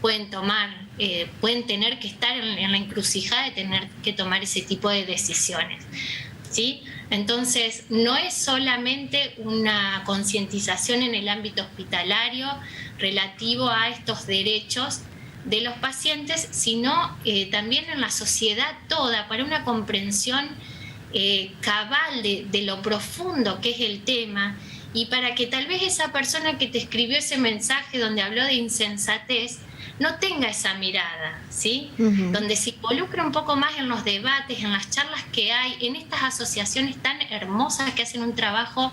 pueden tener que estar en la encrucijada de tener que tomar ese tipo de decisiones, ¿sí? Entonces, no es solamente una concientización en el ámbito hospitalario relativo a estos derechos de los pacientes, sino también en la sociedad toda, para una comprensión cabal de lo profundo que es el tema y para que tal vez esa persona que te escribió ese mensaje donde habló de insensatez no tenga esa mirada, ¿sí? Donde se involucra un poco más en los debates, en las charlas que hay, en estas asociaciones tan hermosas que hacen un trabajo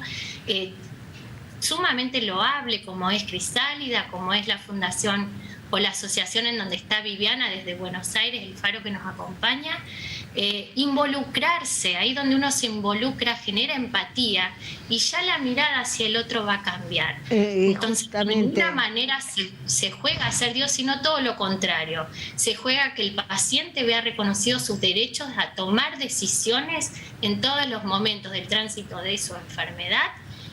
sumamente loable, como es Crisálida, como es la Fundación o la asociación en donde está Viviana desde Buenos Aires, el Faro, que nos acompaña, involucrarse, ahí donde uno se involucra genera empatía y ya la mirada hacia el otro va a cambiar. Entonces, de ninguna manera se juega a ser Dios, sino todo lo contrario. Se juega a que el paciente vea reconocidos sus derechos a tomar decisiones en todos los momentos del tránsito de su enfermedad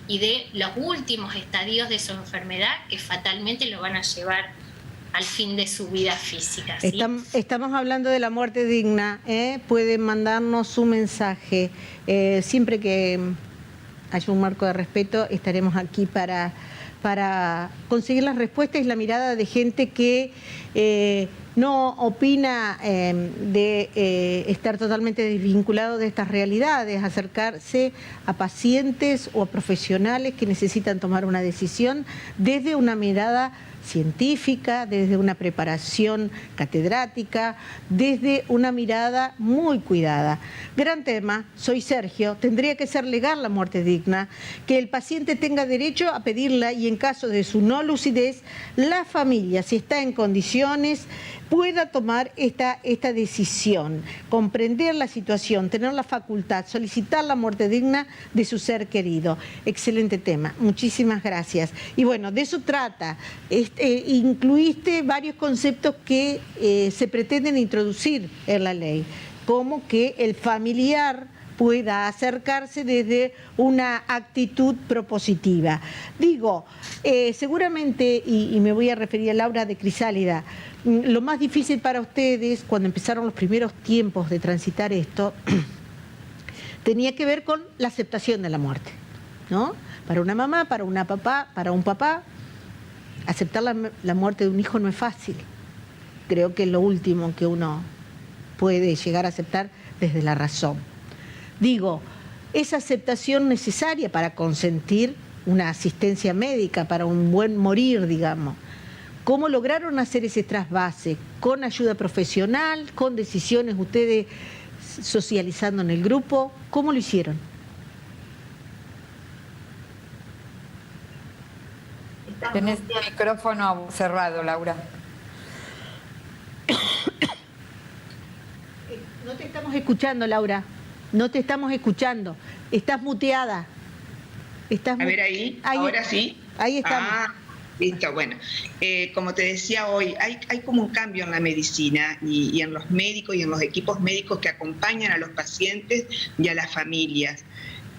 y de los últimos estadios de su enfermedad que fatalmente lo van a llevar al fin de su vida física. ¿Sí? Estamos hablando de la muerte digna, ¿eh? Pueden mandarnos su mensaje. Siempre que haya un marco de respeto, estaremos aquí para conseguir las respuestas y la mirada de gente que no opina de estar totalmente desvinculado de estas realidades, acercarse a pacientes o a profesionales que necesitan tomar una decisión desde una mirada científica, desde una preparación catedrática, desde una mirada muy cuidada. Gran tema, soy Sergio, tendría que ser legal la muerte digna, que el paciente tenga derecho a pedirla y en caso de su no lucidez, la familia, si está en condiciones, pueda tomar esta decisión, comprender la situación, tener la facultad, solicitar la muerte digna de su ser querido. Excelente tema, muchísimas gracias. Y bueno, de eso trata. Incluiste varios conceptos que se pretenden introducir en la ley, como que el familiar pueda acercarse desde una actitud propositiva. Digo, seguramente, y me voy a referir a Laura de Crisálida, lo más difícil para ustedes cuando empezaron los primeros tiempos de transitar esto, tenía que ver con la aceptación de la muerte, ¿no? Para una mamá, para un papá, aceptar la muerte de un hijo no es fácil. Creo que es lo último que uno puede llegar a aceptar desde la razón. Digo, esa aceptación necesaria para consentir una asistencia médica, para un buen morir, digamos. ¿Cómo lograron hacer ese trasvase? ¿Con ayuda profesional? ¿Con decisiones ustedes socializando en el grupo? ¿Cómo lo hicieron? Tenés el micrófono cerrado, Laura. No te estamos escuchando, Laura. No te estamos escuchando. Estás muteada. A ver ahí, ahora sí. Ahí estamos. Listo, bueno. Como te decía hoy, hay como un cambio en la medicina y en los médicos y en los equipos médicos que acompañan a los pacientes y a las familias.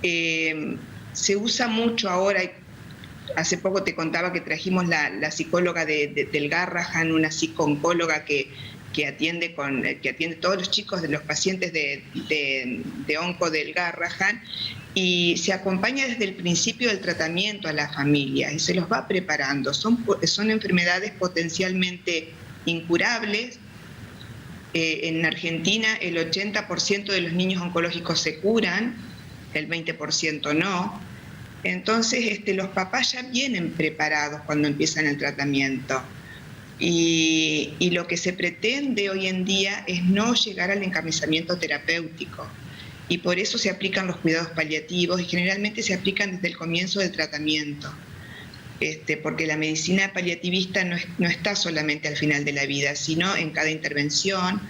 Se usa mucho ahora. Hace poco te contaba que trajimos la psicóloga del Garrahan, una psico-oncóloga que atiende todos los chicos de los pacientes de onco del Garrahan y se acompaña desde el principio del tratamiento a la familia y se los va preparando. Son enfermedades potencialmente incurables. En Argentina el 80% de los niños oncológicos se curan, el 20% no. Entonces los papás ya vienen preparados cuando empiezan el tratamiento. Y lo que se pretende hoy en día es no llegar al encarnizamiento terapéutico. Y por eso se aplican los cuidados paliativos y generalmente se aplican desde el comienzo del tratamiento. Porque la medicina paliativista no está solamente al final de la vida, sino en cada intervención,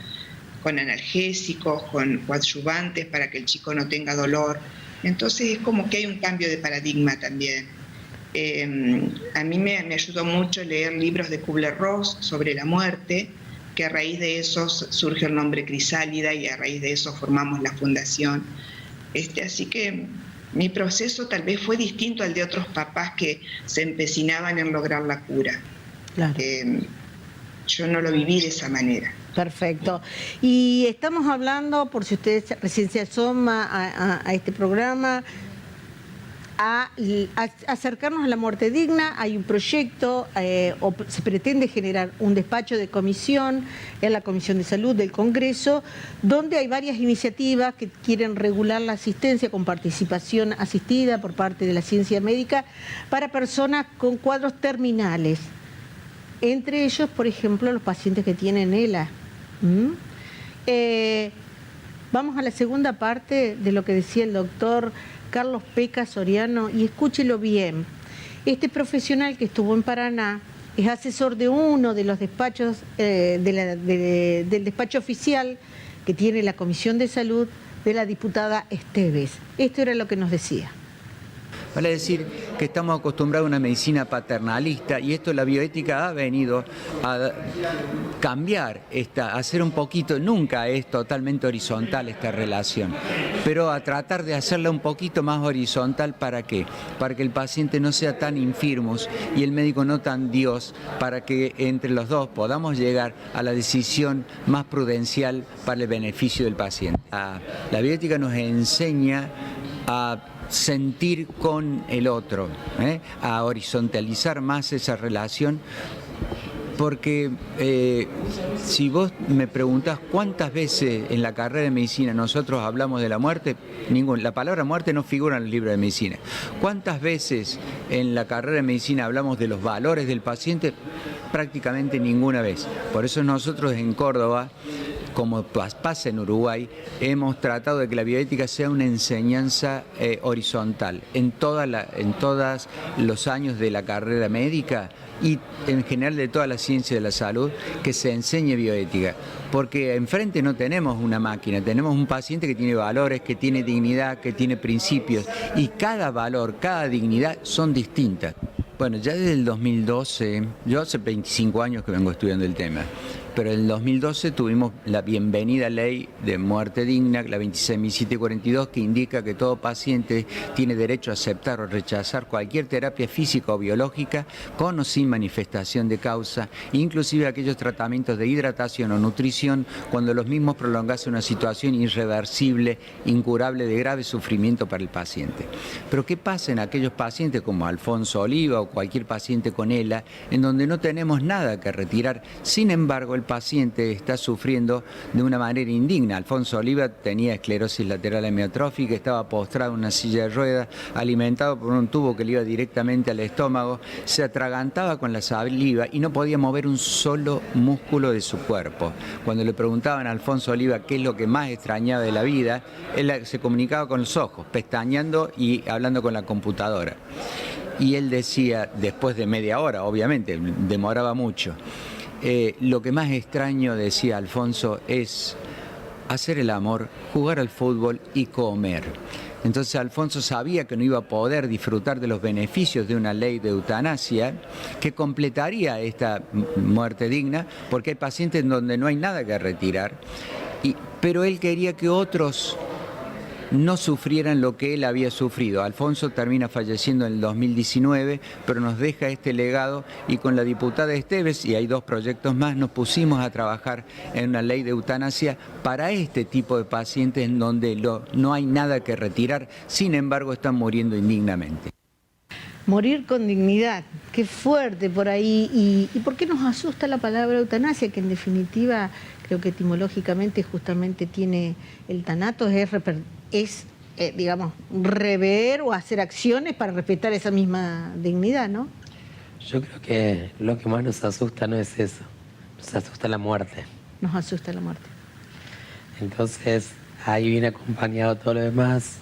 con analgésicos, con coadyuvantes para que el chico no tenga dolor. Entonces es como que hay un cambio de paradigma también. A mí me ayudó mucho leer libros de Kubler-Ross sobre la muerte, que a raíz de eso surge el nombre Crisálida y a raíz de eso formamos la fundación. Así que mi proceso tal vez fue distinto al de otros papás que se empecinaban en lograr la cura. Claro. Yo no lo viví de esa manera. Perfecto. Y estamos hablando, por si ustedes recién se asoma a este programa, a acercarnos a la muerte digna. Hay un proyecto, o se pretende generar un despacho de comisión en la Comisión de Salud del Congreso, donde hay varias iniciativas que quieren regular la asistencia con participación asistida por parte de la ciencia médica para personas con cuadros terminales. Entre ellos, por ejemplo, los pacientes que tienen ELA. Vamos a la segunda parte de lo que decía el doctor Carlos Peca Soriano, y escúchelo bien. Este profesional que estuvo en Paraná es asesor de uno de los despachos, del despacho oficial que tiene la Comisión de Salud de la diputada Esteves. Esto era lo que nos decía. Vale decir que estamos acostumbrados a una medicina paternalista y esto la bioética ha venido a cambiar, a hacer un poquito, nunca es totalmente horizontal esta relación, pero a tratar de hacerla un poquito más horizontal. ¿Para qué? Para que el paciente no sea tan infirmus y el médico no tan Dios, para que entre los dos podamos llegar a la decisión más prudencial para el beneficio del paciente. La bioética nos enseña a sentir con el otro, a horizontalizar más esa relación, porque si vos me preguntás cuántas veces en la carrera de medicina nosotros hablamos de la muerte, la palabra muerte no figura en el libro de medicina. ¿Cuántas veces en la carrera de medicina hablamos de los valores del paciente? Prácticamente ninguna vez. Por eso nosotros en Córdoba, como pasa en Uruguay, hemos tratado de que la bioética sea una enseñanza horizontal en todos los años de la carrera médica y en general de toda la ciencia de la salud, que se enseñe bioética. Porque enfrente no tenemos una máquina, tenemos un paciente que tiene valores, que tiene dignidad, que tiene principios, y cada valor, cada dignidad son distintas. Bueno, ya desde el 2012, yo hace 25 años que vengo estudiando el tema, pero en el 2012 tuvimos la bienvenida ley de muerte digna, la 26.742, que indica que todo paciente tiene derecho a aceptar o rechazar cualquier terapia física o biológica con o sin manifestación de causa, inclusive aquellos tratamientos de hidratación o nutrición, cuando los mismos prolongasen una situación irreversible, incurable de grave sufrimiento para el paciente. Pero ¿qué pasa en aquellos pacientes como Alfonso Oliva o cualquier paciente con ELA, en donde no tenemos nada que retirar? Sin embargo, el paciente está sufriendo de una manera indigna. Alfonso Oliva tenía esclerosis lateral amiotrófica, estaba postrado en una silla de ruedas, alimentado por un tubo que le iba directamente al estómago, se atragantaba con la saliva y no podía mover un solo músculo de su cuerpo. Cuando le preguntaban a Alfonso Oliva qué es lo que más extrañaba de la vida, él se comunicaba con los ojos, pestañeando y hablando con la computadora. Y él decía, después de media hora, obviamente, demoraba mucho, lo que más extraño, decía Alfonso, es hacer el amor, jugar al fútbol y comer. Entonces Alfonso sabía que no iba a poder disfrutar de los beneficios de una ley de eutanasia que completaría esta muerte digna, porque hay pacientes en donde no hay nada que retirar, pero él quería que otros no sufrieran lo que él había sufrido. Alfonso termina falleciendo en el 2019, pero nos deja este legado, y con la diputada Esteves, y hay 2 proyectos más, nos pusimos a trabajar en una ley de eutanasia para este tipo de pacientes en donde no hay nada que retirar, sin embargo están muriendo indignamente. Morir con dignidad, qué fuerte por ahí. ¿Y por qué nos asusta la palabra eutanasia? Que en definitiva, creo que etimológicamente justamente tiene el tanatos, digamos, rever o hacer acciones para respetar esa misma dignidad, ¿no? Yo creo que lo que más nos asusta no es eso, nos asusta la muerte. Nos asusta la muerte. Entonces, ahí viene acompañado todo lo demás,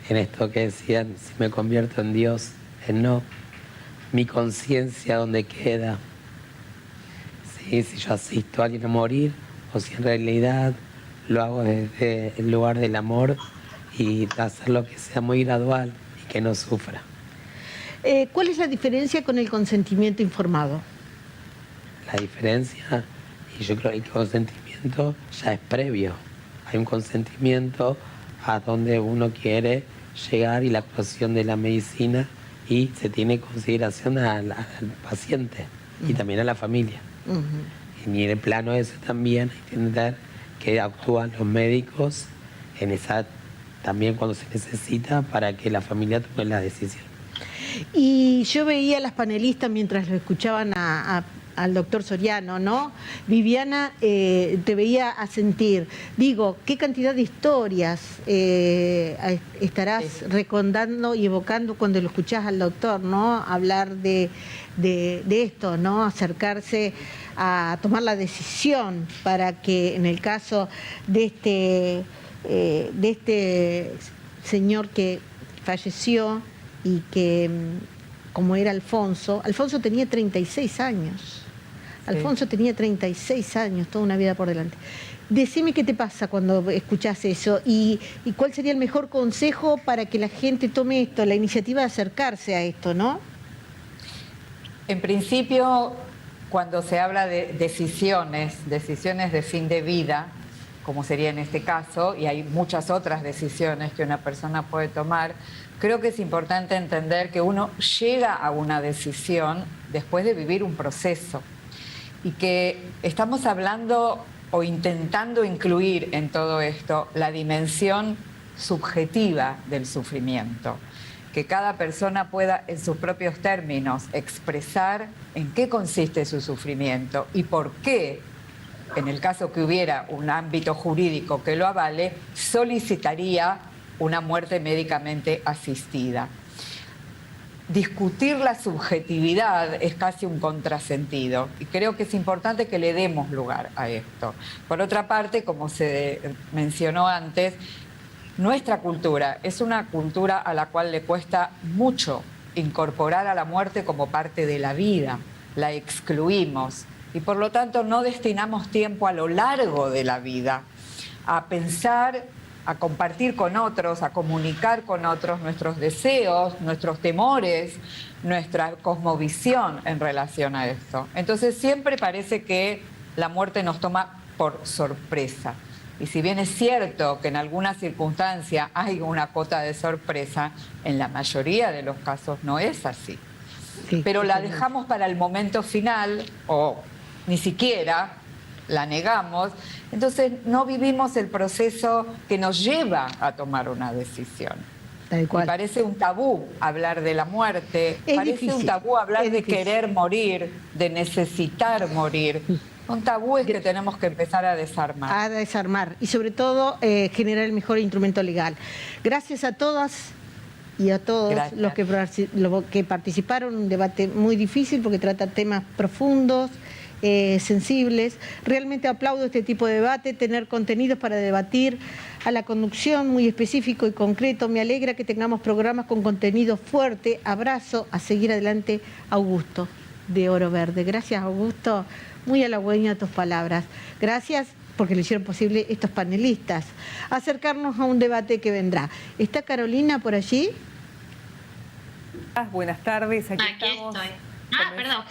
en esto que decían, si me convierto en Dios, en no, mi conciencia dónde queda, ¿sí? Si yo asisto a alguien a morir, o si en realidad lo hago desde el lugar del amor y hacerlo que sea muy gradual y que no sufra. ¿Cuál es la diferencia con el consentimiento informado? La diferencia, y yo creo que el consentimiento ya es previo. Hay un consentimiento a donde uno quiere llegar y la actuación de la medicina, y se tiene consideración al paciente y también a la familia. Y en el plano ese también hay que entender que actúan los médicos en esa también cuando se necesita para que la familia tome la decisión. Y yo veía a las panelistas mientras lo escuchaban al doctor Soriano, ¿no? Viviana, te veía asentir. Digo, ¿qué cantidad de historias estarás recordando y evocando cuando lo escuchás al doctor, ¿no? Hablar de esto, ¿no? Acercarse a tomar la decisión para que en el caso de este señor que falleció y que, como era Alfonso tenía 36 años. Alfonso tenía 36 años, toda una vida por delante. Decime qué te pasa cuando escuchás eso y cuál sería el mejor consejo para que la gente tome esto, la iniciativa de acercarse a esto, ¿no? En principio, cuando se habla de decisiones de fin de vida, como sería en este caso, y hay muchas otras decisiones que una persona puede tomar, creo que es importante entender que uno llega a una decisión después de vivir un proceso y que estamos hablando o intentando incluir en todo esto la dimensión subjetiva del sufrimiento, que cada persona pueda en sus propios términos expresar en qué consiste su sufrimiento y por qué, en el caso que hubiera un ámbito jurídico que lo avale, solicitaría una muerte médicamente asistida. Discutir la subjetividad es casi un contrasentido y creo que es importante que le demos lugar a esto. Por otra parte, como se mencionó antes, nuestra cultura es una cultura a la cual le cuesta mucho incorporar a la muerte como parte de la vida, la excluimos y por lo tanto no destinamos tiempo a lo largo de la vida a pensar, a compartir con otros, a comunicar con otros nuestros deseos, nuestros temores, nuestra cosmovisión en relación a esto. Entonces siempre parece que la muerte nos toma por sorpresa. Y si bien es cierto que en alguna circunstancia hay una cuota de sorpresa, en la mayoría de los casos no es así. Sí, pero la dejamos para el momento final o ni siquiera la negamos, entonces no vivimos el proceso que nos lleva a tomar una decisión. Tal cual. Me parece un tabú hablar de la muerte, parece un tabú hablar de querer morir, de necesitar morir. Un tabú es que tenemos que empezar a desarmar. A desarmar y sobre todo generar el mejor instrumento legal. Gracias a todas y a todos los que participaron, un debate muy difícil porque trata temas profundos, sensibles. Realmente aplaudo este tipo de debate, tener contenidos para debatir, a la conducción muy específico y concreto. Me alegra que tengamos programas con contenido fuerte. Abrazo, a seguir adelante, Augusto de Oro Verde. Gracias, Augusto, muy halagüeña tus palabras. Gracias porque lo hicieron posible estos panelistas. Acercarnos a un debate que vendrá. ¿Está Carolina por allí? Buenas tardes, aquí estamos. Estoy. Perdón.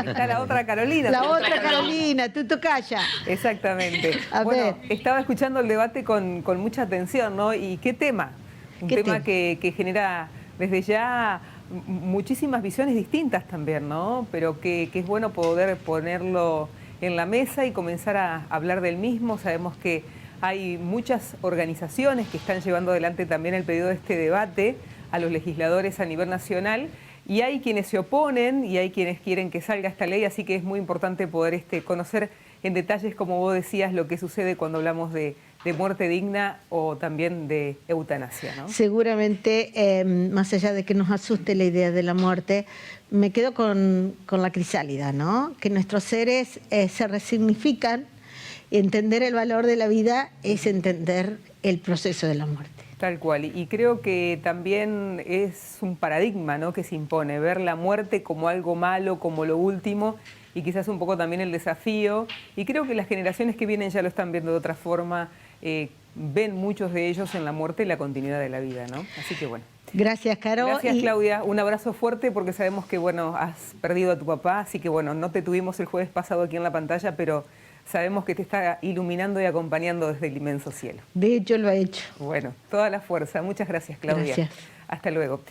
Está la otra Carolina. La otra Carolina, tu tocaya. Exactamente. Bueno, estaba escuchando el debate con mucha atención, ¿no? ¿Y qué tema? Un tema que genera desde ya muchísimas visiones distintas también, ¿no? Pero que es bueno poder ponerlo en la mesa y comenzar a hablar del mismo. Sabemos que hay muchas organizaciones que están llevando adelante también el pedido de este debate a los legisladores a nivel nacional. Y hay quienes se oponen y hay quienes quieren que salga esta ley, así que es muy importante poder conocer en detalles, como vos decías, lo que sucede cuando hablamos de muerte digna o también de eutanasia, ¿no? Seguramente, más allá de que nos asuste la idea de la muerte, me quedo con la crisálida, ¿no? Que nuestros seres se resignifican. Entender el valor de la vida es entender el proceso de la muerte. Tal cual, y creo que también es un paradigma, ¿no?, que se impone, ver la muerte como algo malo, como lo último, y quizás un poco también el desafío, y creo que las generaciones que vienen ya lo están viendo de otra forma, ven muchos de ellos en la muerte y la continuidad de la vida, ¿no? Así que bueno. Gracias, Caro. Gracias, Claudia. Un abrazo fuerte porque sabemos que, bueno, has perdido a tu papá, así que, bueno, no te tuvimos el jueves pasado aquí en la pantalla, pero sabemos que te está iluminando y acompañando desde el inmenso cielo. De hecho, lo ha hecho. Bueno, toda la fuerza. Muchas gracias, Claudia. Gracias. Hasta luego.